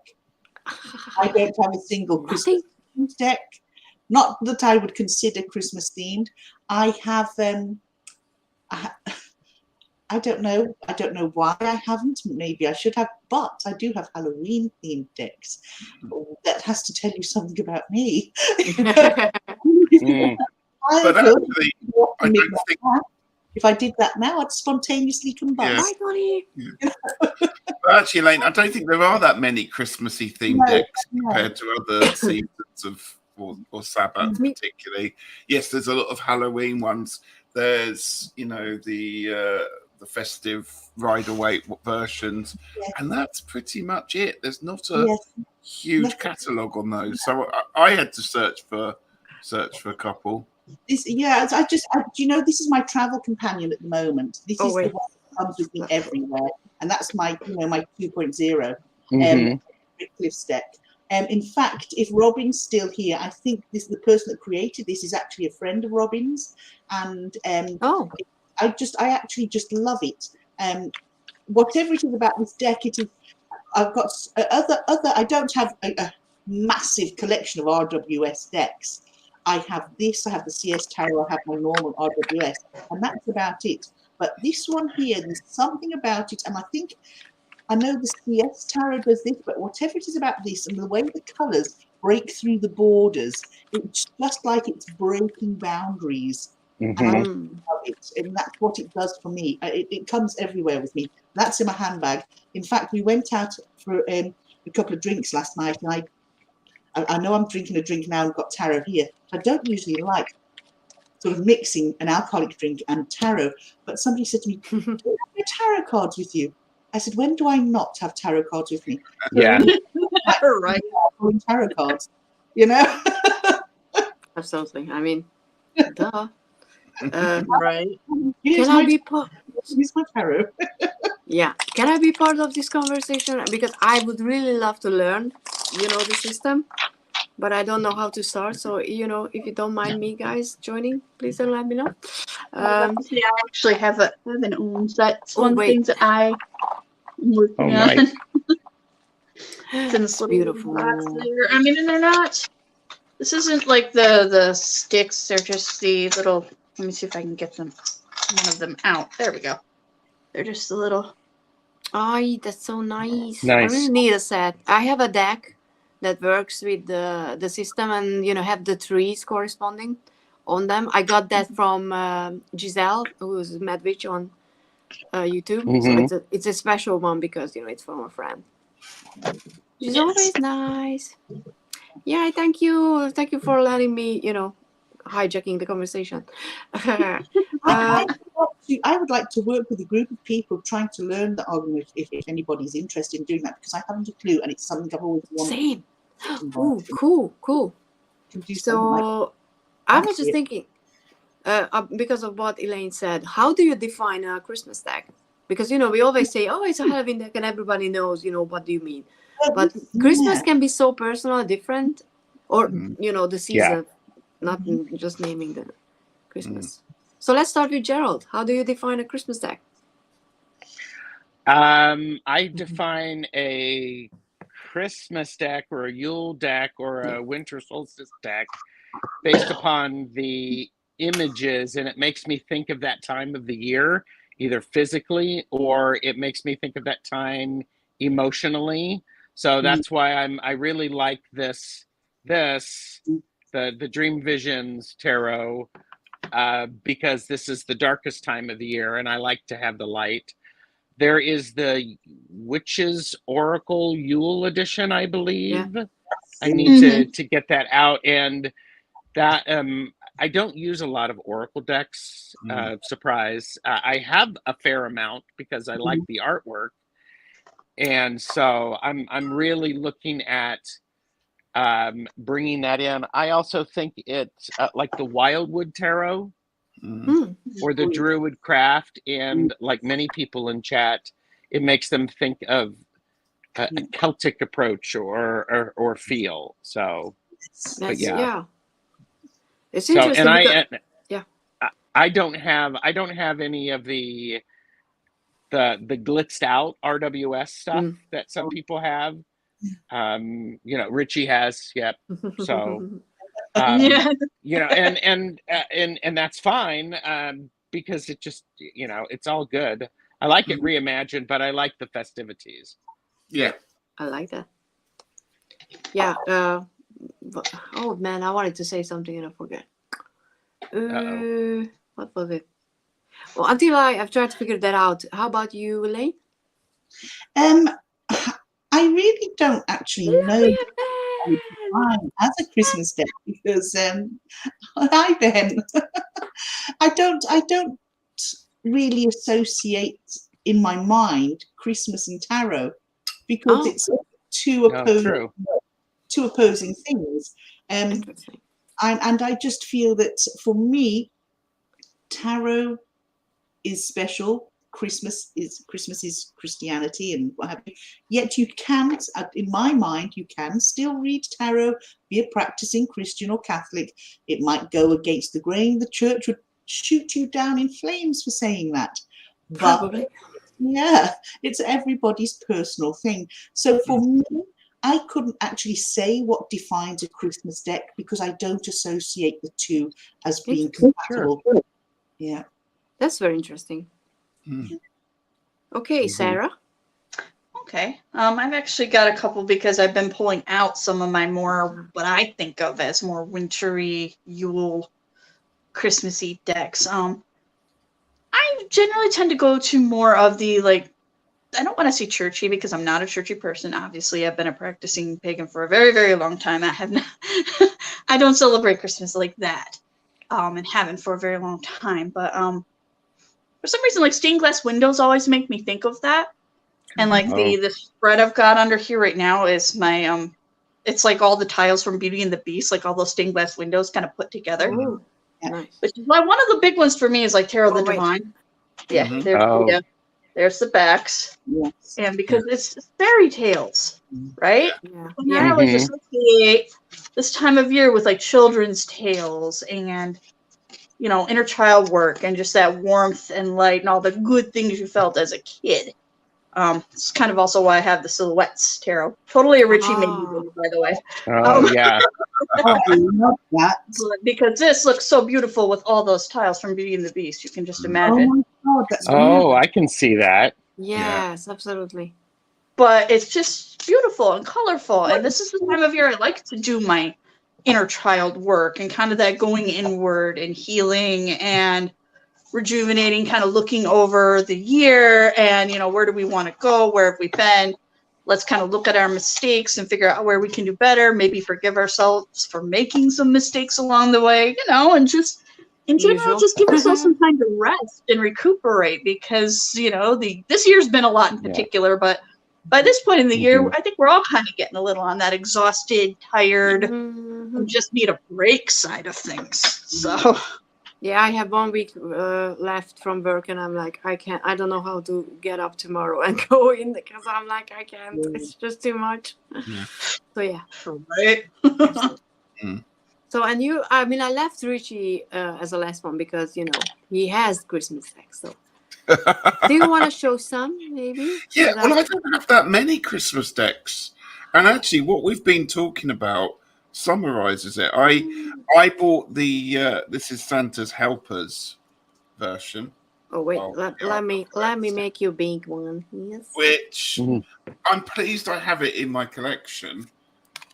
I don't have a single Christmas deck. Not that I would consider Christmas themed. I have, I don't know why I haven't. Maybe I should have, but I do have Halloween themed decks. That has to tell you something about me. But actually, I don't think... If I did that now, I'd spontaneously combust. But actually, Elaine, I don't think there are that many Christmassy themed decks compared to other seasons of or Sabbath particularly. Yes, there's a lot of Halloween ones. There's the festive Rider-Waite versions, and that's pretty much it. There's not a huge catalogue on those, so I had to search for a couple. This, do this is my travel companion at the moment. This is the one that comes with me everywhere, and that's my my 2.0 Cliff's deck. In fact, if Robin's still here, I think the person that created this is actually a friend of Robin's, and I actually just love it. Whatever it is about this deck, it is. I've got other. I don't have a massive collection of RWS decks. I have this, I have the CS Tarot, I have my normal RWS, and that's about it. But this one here, there's something about it, and I know the CS Tarot does this, but whatever it is about this, and the way the colours break through the borders, it's just like it's breaking boundaries. And I love it, and that's what it does for me. It comes everywhere with me. That's in my handbag. In fact, we went out for a couple of drinks last night, and I know I'm drinking a drink now and got tarot here. I don't usually like sort of mixing an alcoholic drink and tarot, but somebody said to me, "Do you have your tarot cards with you?" I said, "When do I not have tarot cards with me?" Yeah. Right. Tarot cards, Absolutely. I mean, duh. Right. Can I be part? Here's my tarot. Yeah. Can I be part of this conversation? Because I would really love to learn, the system. but I don't know how to start. So, you know, if you don't mind me guys joining, please don't let me know. I actually have an own. That's one wait. thing that I'm working on. Nice. It's in this little Beautiful. box there. I mean, and they're not. This isn't like the sticks. They're just the little. Let me see if I can get one of them out. There we go. They're just a little. Oh, that's so nice. Nice. I really need a set. I have a deck that works with the system, and you know, have the trees corresponding on them. I got that from Giselle, who's Medwitch on YouTube. Mhm. So it's a special one because, you know, it's from a friend. She's always nice. Yeah, thank you for letting me, you know, hijacking the conversation. I would like to work with a group of people trying to learn the argument if anybody's interested in doing that, because I haven't a clue, and it's something I've always wanted. Same. Ooh, cool. So I was just thinking, because of what Elaine said, how do you define a Christmas deck? Because, you know, we always say, oh, it's a Halloween deck, and everybody knows, you know, what do you mean? But Christmas can be so personal, different, or, you know, the season, not just naming the Christmas. So let's start with Gerald. How do you define a Christmas deck? I define a Christmas deck or a Yule deck or a winter solstice deck based upon the images, and it makes me think of that time of the year, either physically or it makes me think of that time emotionally. So that's why I really like the Dream Visions tarot, because this is the darkest time of the year and I like to have the light. There is the Witches Oracle Yule edition, I believe. Yeah. I need to get that out, and that I don't use a lot of Oracle decks. Surprise! I have a fair amount because I like the artwork, and so I'm really looking at bringing that in. I also think it's like the Wildwood Tarot. Or the Druid Craft, and like many people in chat, it makes them think of a Celtic approach or feel. So, but yeah. It's interesting. And I don't have any of the glitzed out RWS stuff that some people have. You know, Richie has. Yep. So. You know, and that's fine, because it just, you know, it's all good. I like it reimagined, but I like the festivities. Yeah, I like that. Yeah. Oh man, I wanted to say something and I forget. What was it? Well, until I've tried to figure that out. How about you, Elaine? I really don't actually know as a Christmas deck, because hi Ben. I don't really associate in my mind Christmas and tarot, because it's two opposing things. And I just feel that for me, tarot is special. Christmas is Christianity and what have you. Yet you can, in my mind, you can still read tarot, be a practicing Christian or Catholic. It might go against the grain. The church would shoot you down in flames for saying that. Probably. But yeah, it's everybody's personal thing. So for me, I couldn't actually say what defines a Christmas deck, because I don't associate the two as being compatible. Sure. Yeah. That's very interesting. Okay, Sarah. Okay. I've actually got a couple, because I've been pulling out some of my more, what I think of as more wintry, Yule, Christmassy decks. I generally tend to go to more of the, like, I don't want to say churchy, because I'm not a churchy person. Obviously, I've been a practicing pagan for a very, very long time. I don't celebrate Christmas like that, and haven't for a very long time. But for some reason, like, stained glass windows always make me think of that. And like the spread I've got under here right now is my it's like all the tiles from Beauty and the Beast, like all those stained glass windows kind of put together. Ooh, nice. Which is why one of the big ones for me is like Tarot the Divine. Yeah, there's There's the backs. Yes. And because it's fairy tales, right? Yeah. And I always associate this time of year with like children's tales and, you know, inner child work and just that warmth and light and all the good things you felt as a kid. It's kind of also why I have the silhouettes tarot. Totally a Richie made me do, by the way. Oh, yeah. Oh, I love that. Because this looks so beautiful with all those tiles from Beauty and the Beast. You can just imagine. Oh my God, that's Oh, I can see that. Yes, absolutely. But it's just beautiful and colorful. And this is the time of year I like to do my inner child work and kind of that going inward and healing and rejuvenating, kind of looking over the year and, you know, where do we want to go? Where have we been? Let's kind of look at our mistakes and figure out where we can do better, maybe forgive ourselves for making some mistakes along the way, you know, and just in general, just give ourselves some time to rest and recuperate because, you know, this year's been a lot in particular, but by this point in the year, I think we're all kind of getting a little on that exhausted, tired, and just need a break side of things. So... Yeah, I have 1 week left from work, and I'm like, I don't know how to get up tomorrow and go in because I'm like, I can't. It's just too much. Yeah. So yeah. Right. So and you, I mean, I left Richie as the last one because you know he has Christmas decks. So do you want to show some maybe? Yeah, well, I don't have that many Christmas decks, and actually, what we've been talking about summarizes it. I bought the This is Santa's Helpers version. Oh wait, let me make you a big one. Yes. Which I'm pleased I have it in my collection,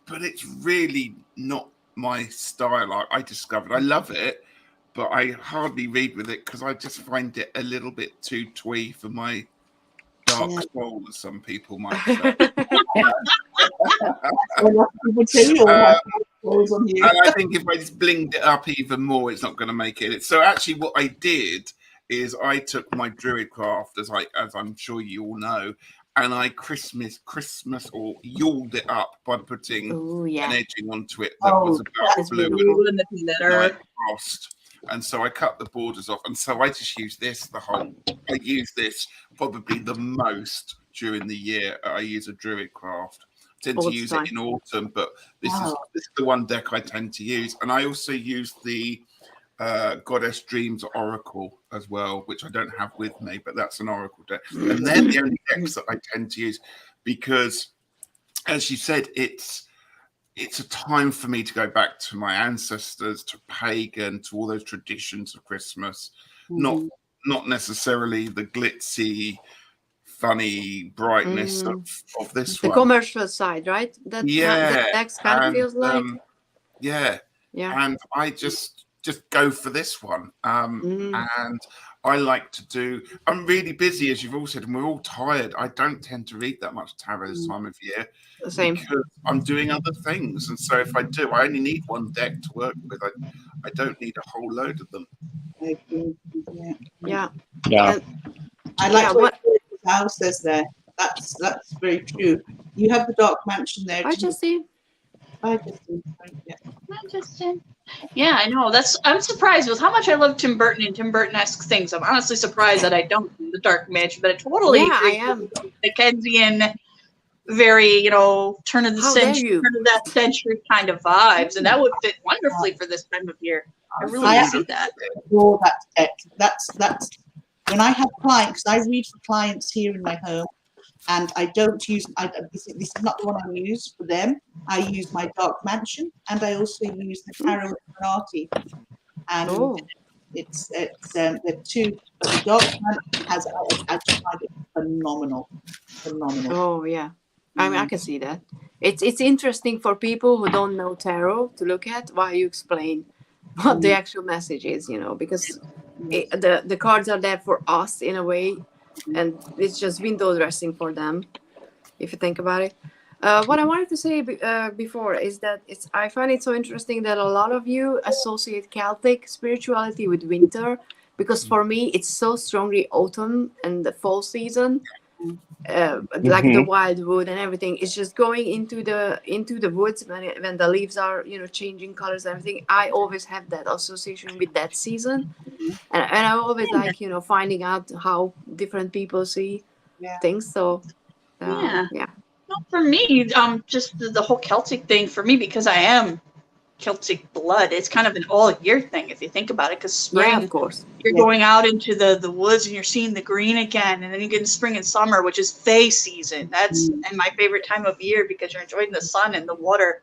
but it's really not my style. I discovered I love it, but I hardly read with it because I just find it a little bit too twee for my dark soul, as some people might say. And I think if I just blinged it up even more, it's not going to make it. So actually, what I did is I took my Druid craft, as I'm sure you all know, and I Christmas or Yuled it up by putting an edging onto it that was about blue and frost. And so I cut the borders off, and so I just use this I use this probably the most during the year. I use a Druid craft. I tend to use it in autumn, but this is the one deck I tend to use. And I also use the Goddess Dreams Oracle as well, which I don't have with me, but that's an Oracle deck. And they're the only decks that I tend to use because, as you said, it's a time for me to go back to my ancestors, to pagan, to all those traditions of Christmas, not necessarily the glitzy, funny brightness of this the one. commercial side, right? That kind of feels like and I just go for this one. And I like to do. I'm really busy, as you've all said, and we're all tired. I don't tend to read that much tarot this time of year. Same. Because I'm doing other things, and so if I do, I only need one deck to work with. I don't need a whole load of them. Yeah. I like what Al says there. That's very true. You have the Dark Mansion there. I just see. Yeah, I know. I'm surprised with how much I love Tim Burton and Tim Burton-esque things. I'm honestly surprised that I don't do the Dark Mansion, but I totally agree. I am. Dickensian, very, you know, turn of that century kind of vibes, and that would fit wonderfully for this time of year. I really see that. Adore that deck. That's when I have clients. I read for clients here in my home, and I don't use. This is not the one I use for them. I use my Dark Mansion, and I also use the Tarot Illuminati. And it's the two. But the Dark Mansion has. I just find it phenomenal. Oh yeah. I mean, I can see that. It's interesting for people who don't know tarot to look at while you explain what the actual message is, you know, because the cards are there for us in a way, and it's just window dressing for them, if you think about it. What I wanted to say before is that I find it so interesting that a lot of you associate Celtic spirituality with winter, because for me it's so strongly autumn and the fall season. Like the wildwood and everything, it's just going into the woods when the leaves are, you know, changing colors and everything. I always have that association with that season, and I always like, you know, finding out how different people see things. So Yeah. yeah. No, for me, just the whole Celtic thing for me, because I am Celtic blood, it's kind of an all year thing if you think about it. Because spring, Yeah, of course. you're going out into the woods and you're seeing the green again, and then you get into spring and summer, which is Fay season. That's and my favorite time of year because you're enjoying the sun and the water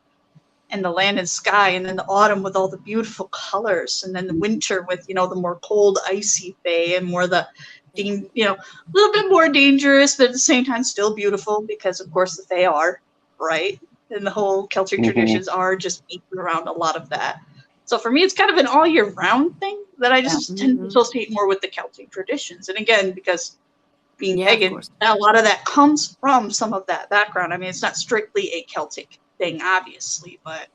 and the land and sky, and then the autumn with all the beautiful colors, and then the winter with, you know, the more cold, icy Fay and more the, you know, a little bit more dangerous, but at the same time still beautiful because, of course, the Fay are, right? And the whole Celtic traditions are just based around a lot of that. So for me, it's kind of an all year round thing that I just tend to associate more with the Celtic traditions. And again, because being pagan, a lot of that comes from some of that background. I mean, it's not strictly a Celtic thing, obviously, but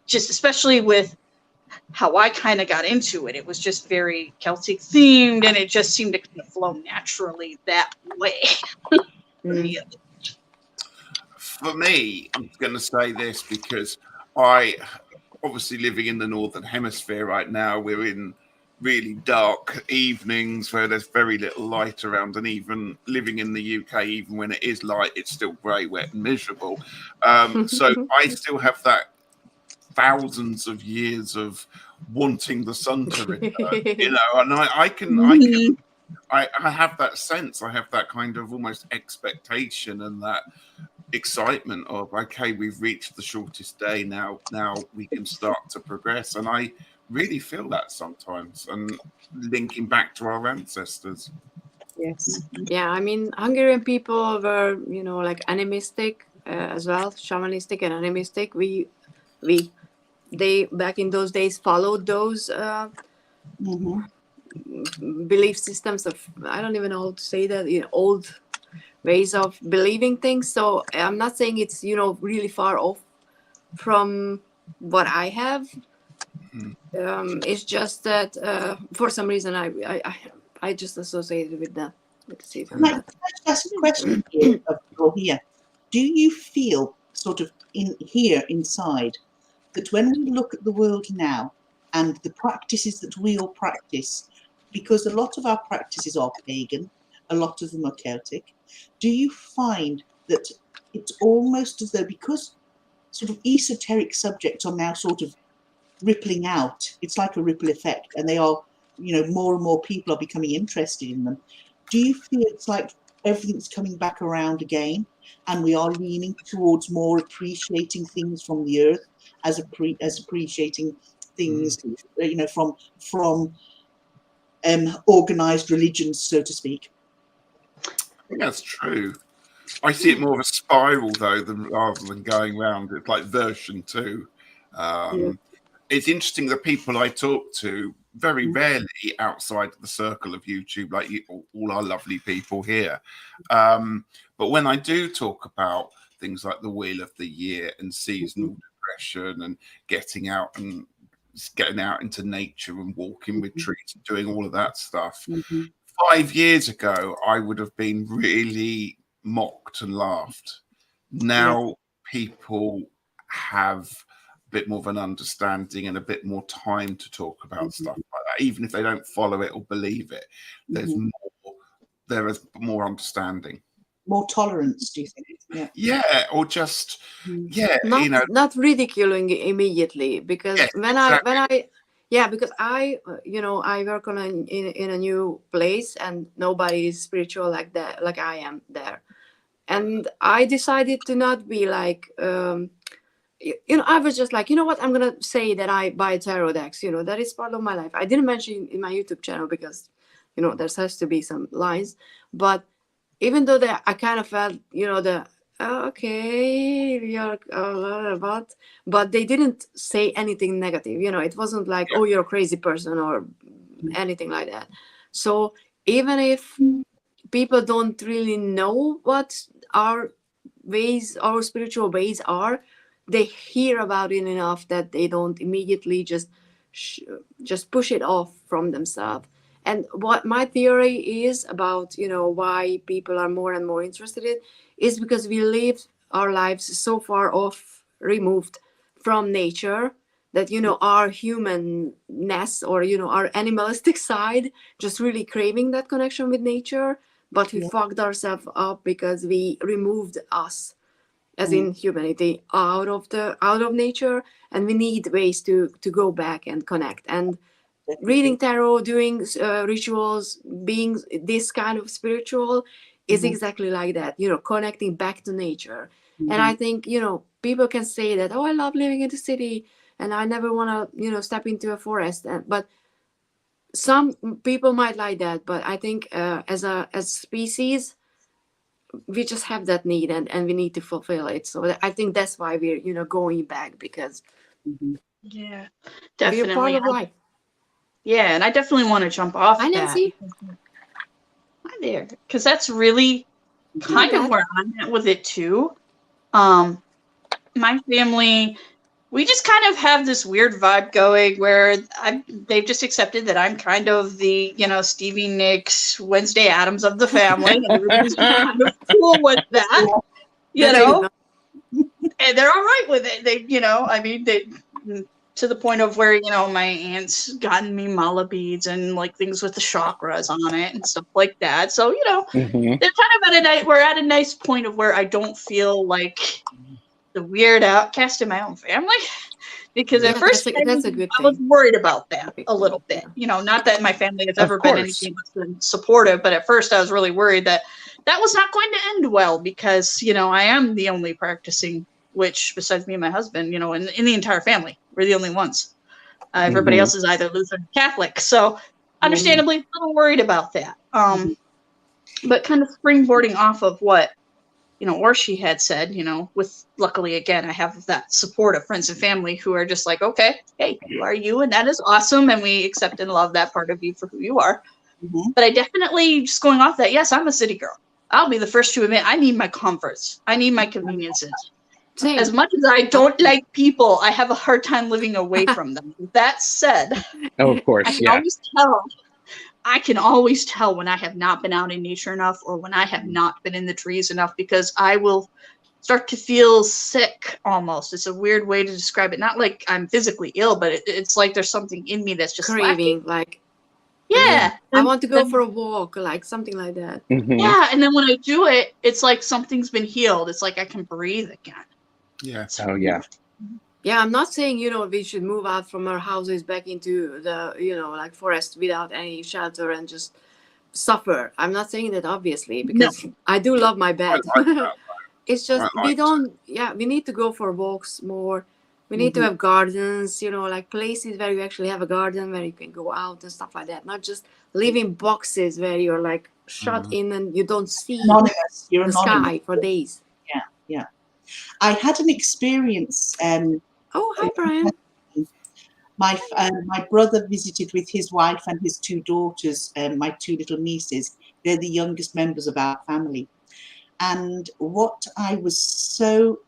just especially with how I kind of got into it, it was just very Celtic themed, and it just seemed to kind of flow naturally that way. For me, I'm going to say this because I, obviously living in the Northern Hemisphere right now, we're in really dark evenings where there's very little light around, and even living in the UK, even when it is light, it's still grey, wet and miserable. So I still have that thousands of years of wanting the sun to return, you know, and I have that sense, I have that kind of almost expectation and that excitement of, okay, we've reached the shortest day now we can start to progress. And I really feel that sometimes, and linking back to our ancestors. Yeah, I mean, Hungarian people were, you know, like animistic as well, shamanistic and animistic. They back in those days followed those belief systems of, I don't even know how to say that, you know, old ways of believing things. So I'm not saying it's, you know, really far off from what I have. It's just that for some reason I just associated with that. Can I ask a question here? Do you feel sort of here inside that when we look at the world now and the practices that we all practice, because a lot of our practices are pagan, a lot of them are Celtic, do you find that it's almost as though, because sort of esoteric subjects are now sort of rippling out, it's like a ripple effect, and they are, you know, more and more people are becoming interested in them. Do you feel it's like everything's coming back around again, and we are leaning towards more appreciating things from the earth as appreciating things, you know, from organized religions, so to speak? I think that's true. I see it more of a spiral though, rather than going round. It's like version 2. It's interesting, the people I talk to very rarely outside the circle of YouTube, like you, all our lovely people here. But when I do talk about things like the Wheel of the Year and seasonal depression and getting out into nature and walking with trees and doing all of that stuff, 5 years ago, I would have been really mocked and laughed. Now people have a bit more of an understanding and a bit more time to talk about stuff like that, even if they don't follow it or believe it. There is more understanding, more tolerance. Do you think? Yeah, or just not, you know, not ridiculing immediately, because because I you know, I work on in a new place and nobody is spiritual like that, like I am there. And I decided to not be like, you know, I was just like, you know what, I'm going to say that I buy tarot decks, you know, that is part of my life. I didn't mention in my YouTube channel because, you know, there has to be some lines. But even though I kind of felt, you know, okay, you're but they didn't say anything negative. You know, it wasn't like, oh, you're a crazy person or anything like that. So even if people don't really know what our spiritual ways are, they hear about it enough that they don't immediately just push it off from themselves. And what my theory is about, you know, why people are more and more interested in is because we live our lives so far off, removed from nature, that, you know, our humanness, or, you know, our animalistic side, just really craving that connection with nature, but we fucked ourselves up because we removed us, as in humanity, out of nature, and we need ways to go back and connect. And reading tarot, doing rituals, being this kind of spiritual is exactly like that, you know, connecting back to nature. And I think, you know, people can say that, oh, I love living in the city and I never want to, you know, step into a forest. But some people might like that. But I think as species, we just have that need, and we need to fulfill it. So I think that's why we're, you know, going back, because Yeah, we're part definitely. of life. Yeah, and I definitely want to jump off Hi, that. Nancy. Hi there, because that's really kind of where I'm at with it too. My family, we just kind of have this weird vibe going where they've just accepted that I'm kind of the, you know, Stevie Nicks, Wednesday Addams of the family, and everybody's just kind of cool with that, you know, and they're all right with it. They, you know, I mean, they, to the point of where, you know, my aunt's gotten me mala beads and like things with the chakras on it and stuff like that. So, you know, they're kind of we're at a nice point of where I don't feel like the weird outcast in my own family. Because at first that's a good I was thing. worried about that a little bit. You know, not that my family has ever been anything that's been supportive, but at first I was really worried that that was not going to end well, because, you know, I am the only practicing witch besides me and my husband, you know, in the entire family. We're the only ones. Everybody else is either Lutheran or Catholic. So understandably, a little worried about that. But kind of springboarding off of what, you know, Orshi had said, you know, with luckily, again, I have that support of friends and family who are just like, okay, hey, you are you, and that is awesome. And we accept and love that part of you for who you are. But I definitely, just going off that, yes, I'm a city girl. I'll be the first to admit I need my comforts. I need my conveniences. Same. As much as I don't like people, I have a hard time living away from them. That said, of course, I can always tell when I have not been out in nature enough, or when I have not been in the trees enough, because I will start to feel sick almost. It's a weird way to describe it. Not like I'm physically ill, but it's like there's something in me that's just craving, lacking. like, Yeah. I want to go for a walk, like something like that. Yeah, and then when I do it, it's like something's been healed. It's like I can breathe again. Yes. Oh yeah. Yeah, I'm not saying, you know, we should move out from our houses back into the, you know, like forest without any shelter and just suffer. I'm not saying that, obviously, because I do love my bed. It's just we need to go for walks more. We need to have gardens, you know, like places where you actually have a garden where you can go out and stuff like that. Not just live in boxes where you're like shut in and you don't see You're the sky for days. Yeah. I had an experience. Oh, hi, Brian. My brother visited with his wife and his two daughters, my two little nieces. They're the youngest members of our family. And what I was so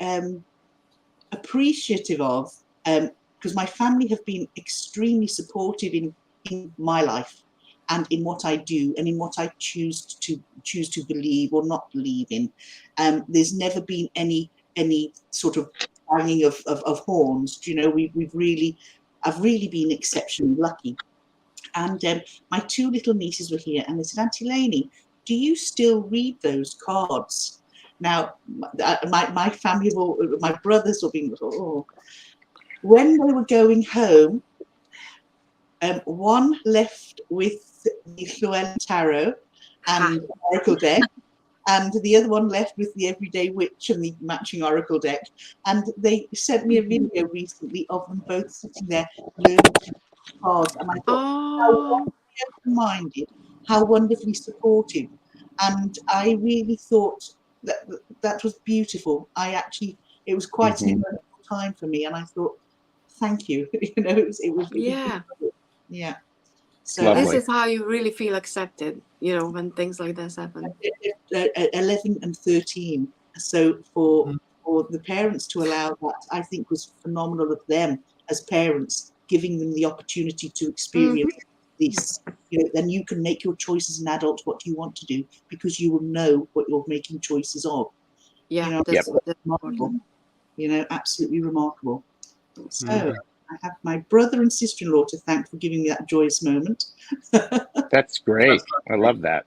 appreciative of, because my family have been extremely supportive in my life and in what I do and in what I choose to believe or not believe in. There's never been any sort of banging of horns. You know, I've really been exceptionally lucky. And my two little nieces were here, and they said, Auntie Lainey, do you still read those cards? Now, my family, my brothers were being, when they were going home, one left with the Llewellyn Tarot and the Oracle deck, and the other one left with the Everyday Witch and the matching Oracle deck. And they sent me a video recently of them both sitting there learning cards, and I thought, how wonderfully open-minded, how wonderfully supportive. And I really thought that was beautiful. It was quite an emotional time for me, and I thought, thank you. You know, it was beautiful. Yeah. So this is how you really feel accepted, you know, when things like this happen. 11 and 13. So for the parents to allow that, I think, was phenomenal of them as parents, giving them the opportunity to experience this. You know, then you can make your choice as an adult what you want to do, because you will know what you're making choices of. Yeah, you know, that's remarkable. You know, absolutely remarkable. So I have my brother and sister-in-law to thank for giving me that joyous moment. That's great. I love that.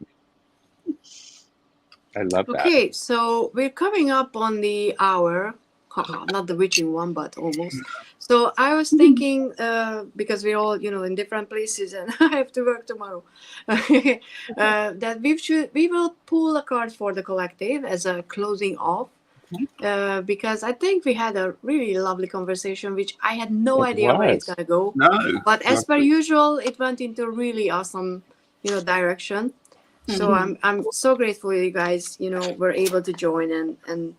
I love that. Okay, so we're coming up on the hour. Not the witching one, but almost. So I was thinking, because we're all, in different places, and I have to work tomorrow, that we will pull a card for the collective as a closing off, because I think we had a really lovely conversation, which I had no idea where it's gonna go. No, but as per usual, it went into a really awesome, direction. So I'm so grateful you guys, were able to join and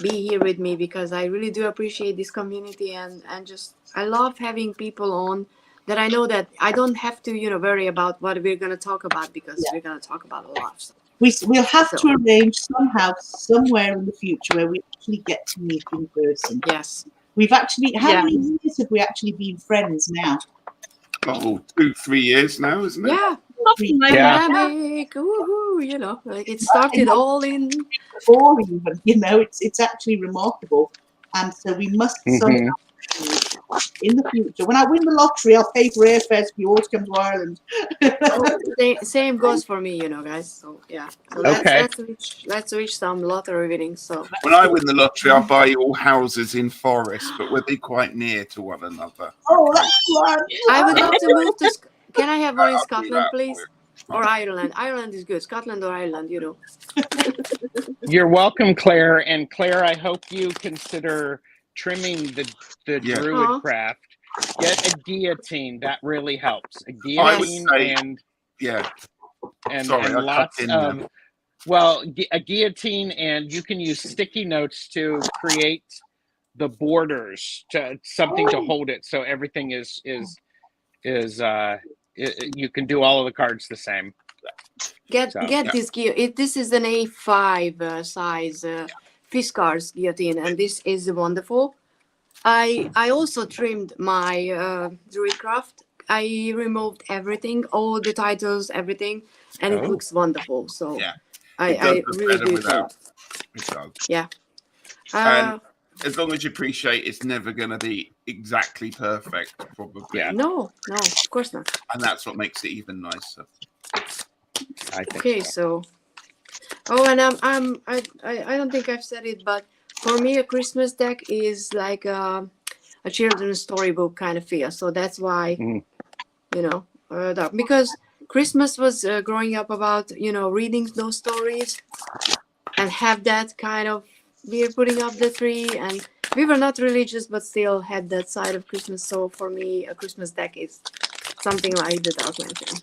be here with me, because I really do appreciate this community, and just I love having people on that I know that I don't have to worry about what we're going to talk about, because we're going to talk about a lot of stuff. We'll have to arrange somehow, somewhere in the future, where we actually get to meet in person. Yes. We've actually, how many years have we actually been friends now? Oh, 2-3 years now, isn't it? Yeah. Pandemic, woohoo, like it started all in before even, it's actually remarkable. And so we must somehow in the future. When I win the lottery, I'll pay for airfares for you all to come to Ireland. Same goes for me, guys. So yeah. So let's reach some lottery winnings. So when I win the lottery, I'll buy you all houses in Forest, but we'll be quite near to one another. Oh, that's one. I would love to move to. Can I have one in Scotland, please? Or Ireland? Ireland is good. Scotland or Ireland, You're welcome, Claire. And Claire, I hope you consider trimming the druid craft. Get a guillotine. That really helps. A guillotine and lots of a guillotine, and you can use sticky notes to create the borders to something to hold it, so everything is you can do all of the cards the same. Get this guillotine. This is an A5 size Fiskars guillotine, and this is wonderful. I also trimmed my druid craft. I removed everything, all the titles, everything, and it looks wonderful. So I really do think. It does. Yeah. And as long as you appreciate, it's never going to be exactly perfect, probably. Yeah. No, of course not. And that's what makes it even nicer. I think okay, so. Oh, and I don't think I've said it, but for me, a Christmas deck is like a children's storybook kind of feel. So that's why, because Christmas was growing up about, reading those stories and have that kind of, we're putting up the tree, and we were not religious, but still had that side of Christmas. So for me, a Christmas deck is something like the Dark Lantern.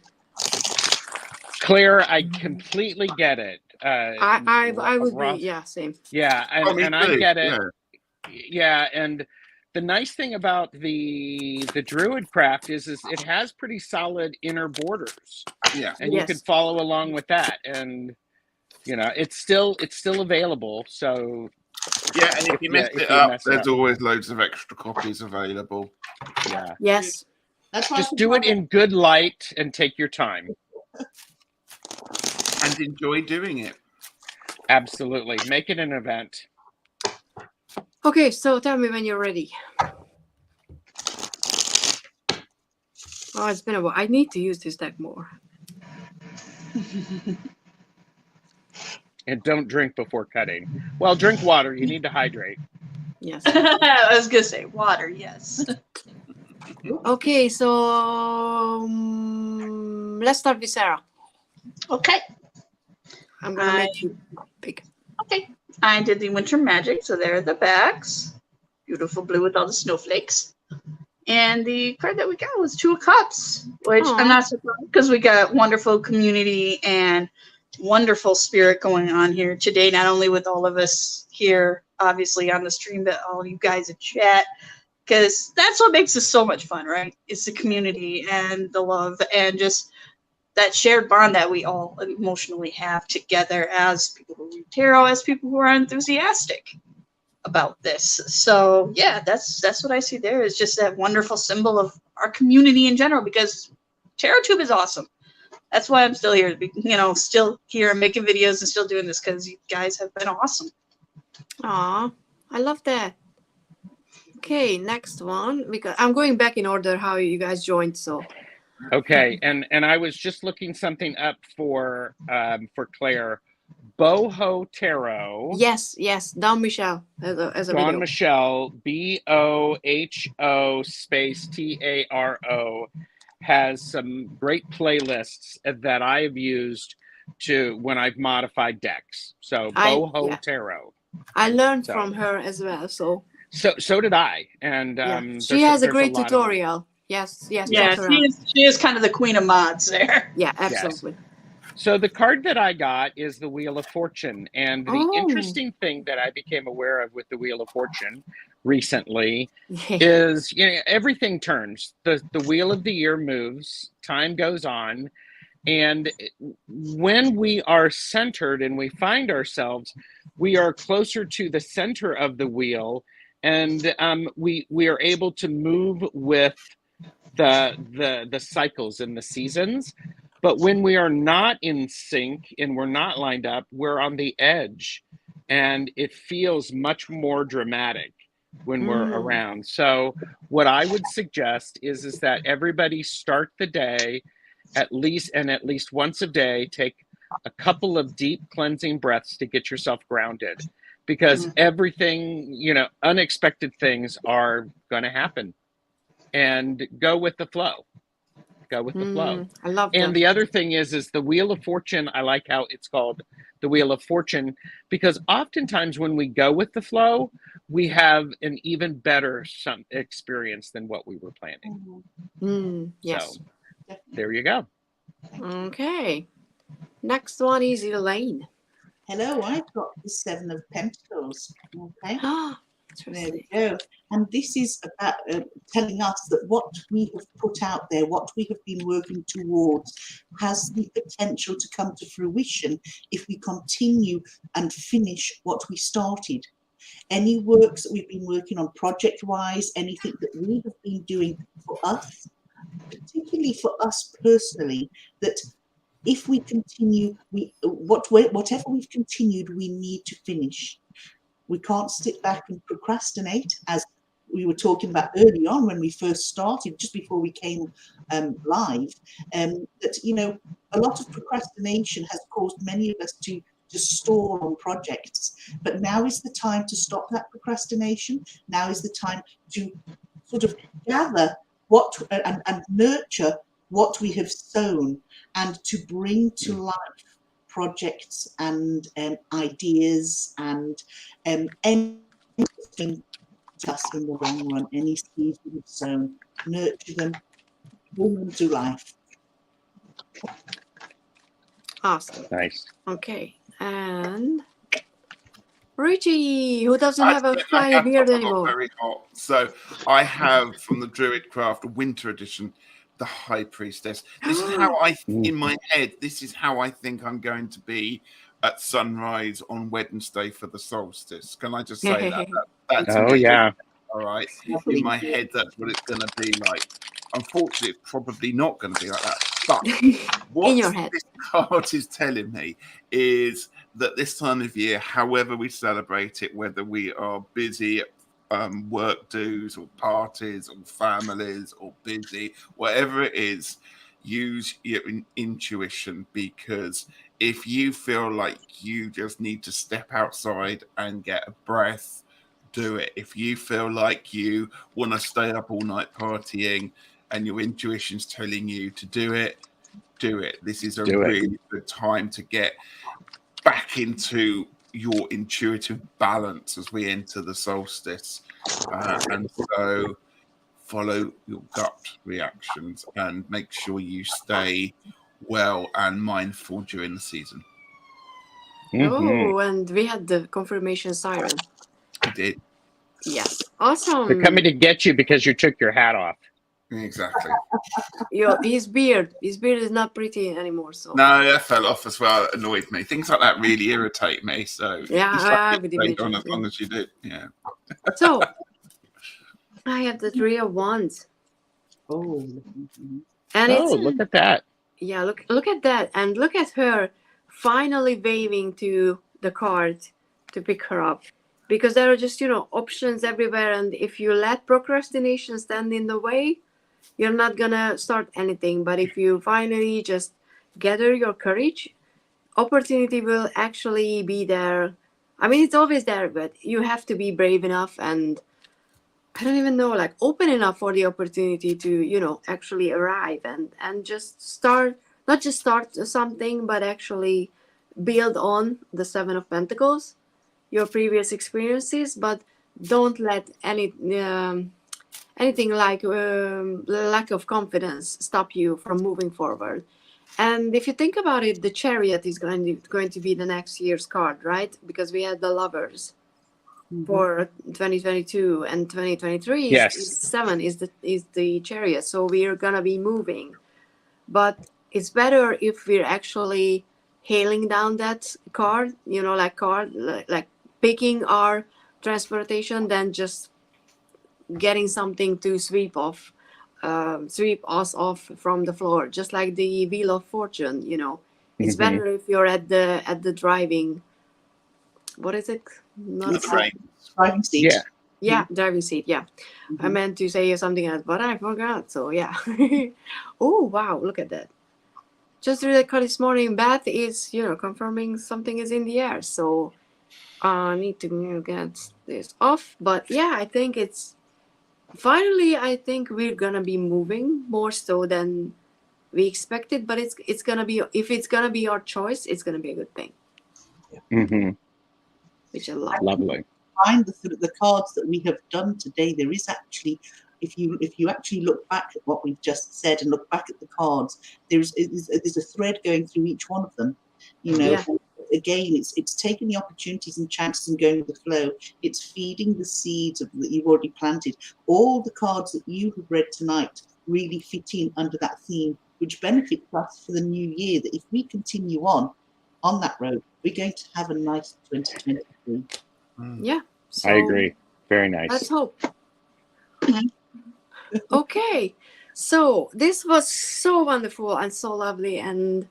Claire, I completely get it. I would be, same. Yeah, and I get it. Yeah, and the nice thing about the druid craft is it has pretty solid inner borders. Yeah, and you could follow along with that, and it's still available. So yeah, and if you mess it up, there's always loads of extra copies available. Yeah. Yes. Just do it in good light and take your time. And enjoy doing it. Absolutely. Make it an event. Okay, so tell me when you're ready. Oh, it's been a while. I need to use this deck more. And don't drink before cutting. Well, drink water. You need to hydrate. Yes. I was going to say water, yes. Okay, so let's start with Sarah. Okay. I'm going to make you pick. Okay. I did the Winter Magic, so there are the backs. Beautiful blue with all the snowflakes. And the card that we got was Two of Cups, which I'm not surprised because we got wonderful community and wonderful spirit going on here today, not only with all of us here, obviously on the stream, but all you guys in chat, because that's what makes this so much fun, right? It's the community and the love and just that shared bond that we all emotionally have together as people who read tarot, as people who are enthusiastic about this. So yeah, that's what I see there is just that wonderful symbol of our community in general, because TarotTube is awesome. That's why I'm still here, still here and making videos and still doing this, because you guys have been awesome. Aw, I love that. Okay, next one, because I'm going back in order how you guys joined. So Okay, and I was just looking something up for Claire. Boho Tarot. yes, Don Michel as a Dawn video. Michelle, BOHO space TARO, has some great playlists that I have used to when I've modified decks. So Boho Tarot. I learned from her as well. So did I, and she has a great tutorial. Yes, Yeah, check her out. she is kind of the queen of mods there. Yeah, absolutely. Yes. So the card that I got is the Wheel of Fortune. And the interesting thing that I became aware of with the Wheel of Fortune recently is, everything turns. The wheel of the year moves, time goes on. And when we are centered and we find ourselves, we are closer to the center of the wheel, and we are able to move with the cycles and the seasons. But when we are not in sync and we're not lined up, we're on the edge, and it feels much more dramatic when we're around. So what I would suggest is that everybody start the day at least once a day, take a couple of deep cleansing breaths to get yourself grounded, because everything, unexpected things are going to happen, and go with the flow. Go with the flow. I love that. And the other thing is the Wheel of Fortune. I like how it's called the Wheel of Fortune, because oftentimes when we go with the flow, we have an even better experience than what we were planning. Yes. So there you go. Okay. Next one is Elaine. Hello, I've got the Seven of Pentacles. Okay. There we Interesting. go. And this is about telling us that what we have put out there, what we have been working towards, has the potential to come to fruition if we continue and finish what we started. Any works that we've been working on project-wise, anything that we have been doing for us, particularly for us personally, that if we continue, whatever we've continued, we need to finish. We can't sit back and procrastinate, as we were talking about early on when we first started, just before we came live. That a lot of procrastination has caused many of us to stall on projects. But now is the time to stop that procrastination. Now is the time to sort of gather and nurture what we have sown, and to bring to life projects and ideas and anything to us in the long run. Any seeds we have sown, nurture them, bring them to life. Awesome. Nice. Okay. And Richie, who doesn't have a shiny beard anymore. Very hot. So I have from the Druid Craft Winter Edition, the High Priestess. This is how in my head, this is how I think I'm going to be at sunrise on Wednesday for the solstice. Can I just say that? That's me. Yeah. All right. In my head, that's what it's going to be like. Unfortunately, it's probably not going to be like that. But what this card is telling me is that this time of year, however we celebrate it, whether we are busy work dues or parties or families or busy, whatever it is, use your intuition, because if you feel like you just need to step outside and get a breath, do it. If you feel like you want to stay up all night partying and your intuition's telling you to do it, do it. This is a really good time to get back into your intuitive balance as we enter the solstice, and so follow your gut reactions and make sure you stay well and mindful during the season. Oh, and we had the confirmation siren. We did. Yes. Awesome. They're coming to get you because you took your hat off. Exactly. His beard is not pretty anymore. So no, that fell off as well. It annoyed me. Things like that really irritate me. So yeah, I would imagine on as long as you do. Yeah. So I have the Three of Wands. Oh, and look at that. Yeah, look at that, and look at her finally waving to the card to pick her up. because there are just, options everywhere. And if you let procrastination stand in the way, you're not gonna start anything. But if you finally just gather your courage, opportunity will actually be there. I mean, it's always there, but you have to be brave enough and I don't even know, like open enough for the opportunity to, actually arrive and just start, not just start something, but actually build on the Seven of Pentacles, your previous experiences, but don't let anything like lack of confidence stop you from moving forward. And if you think about it, the Chariot is going to be the next year's card, right? Because we had the Lovers for 2022 and 2023 Yes. is 7 is the Chariot. So we're gonna be moving, but it's better if we're actually hailing down that card, like picking our transportation than just getting something to sweep us off from the floor, just like the Wheel of Fortune. It's better if you're at the driving, what is it, not driving seat. driving seat. I meant to say something else, but I forgot. So yeah. Oh wow, look at that. Just read the card this morning. Beth is confirming something is in the air, so I need to get this off. But yeah, I think it's finally, I think we're gonna be moving more so than we expected, but it's gonna be, if it's gonna be our choice, it's gonna be a good thing. Which I love. Lovely. Find the cards that we have done today. There is actually, if you actually look back at what we've just said and look back at the cards, there's a thread going through each one of them. Again, it's taking the opportunities and chances and going with the flow. It's feeding the seeds that you've already planted. All the cards that you have read tonight really fit in under that theme, which benefits us for the new year. That if we continue on that road, we're going to have a nice 2023. Yeah, so I agree. Very nice. let's hope. Okay, so this was so wonderful and so lovely, and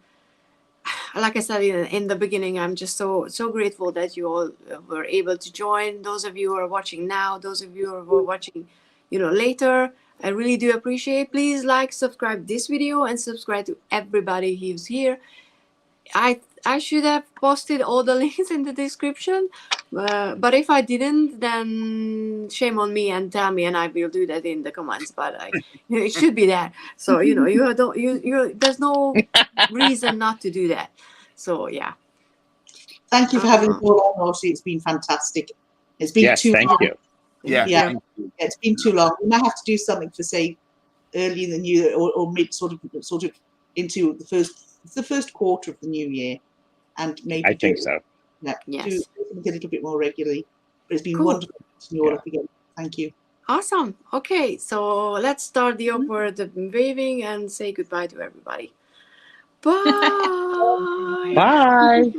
like I said in the beginning, I'm just so grateful that you all were able to join. Those of you who are watching now, those of you who are watching later, I really do appreciate. Please like, subscribe this video, and subscribe to everybody who's here. I should have posted all the links in the description, but if I didn't, then shame on me and tell me, and I will do that in the comments. But it should be there. So there's no reason not to do that. So yeah. Thank you for having me on, Rosie. It's been fantastic. It's been too long. Thank you. Yeah. It's been too long. We might have to do something for, say, early in the new year or mid sort of into the first quarter of the new year, and maybe I think so. Yeah, Yes. do something a little bit more regularly. But it's been Cool. wonderful to you all up again. Thank you. Awesome. Okay, so let's start the awkward waving and say goodbye to everybody. Bye. Bye.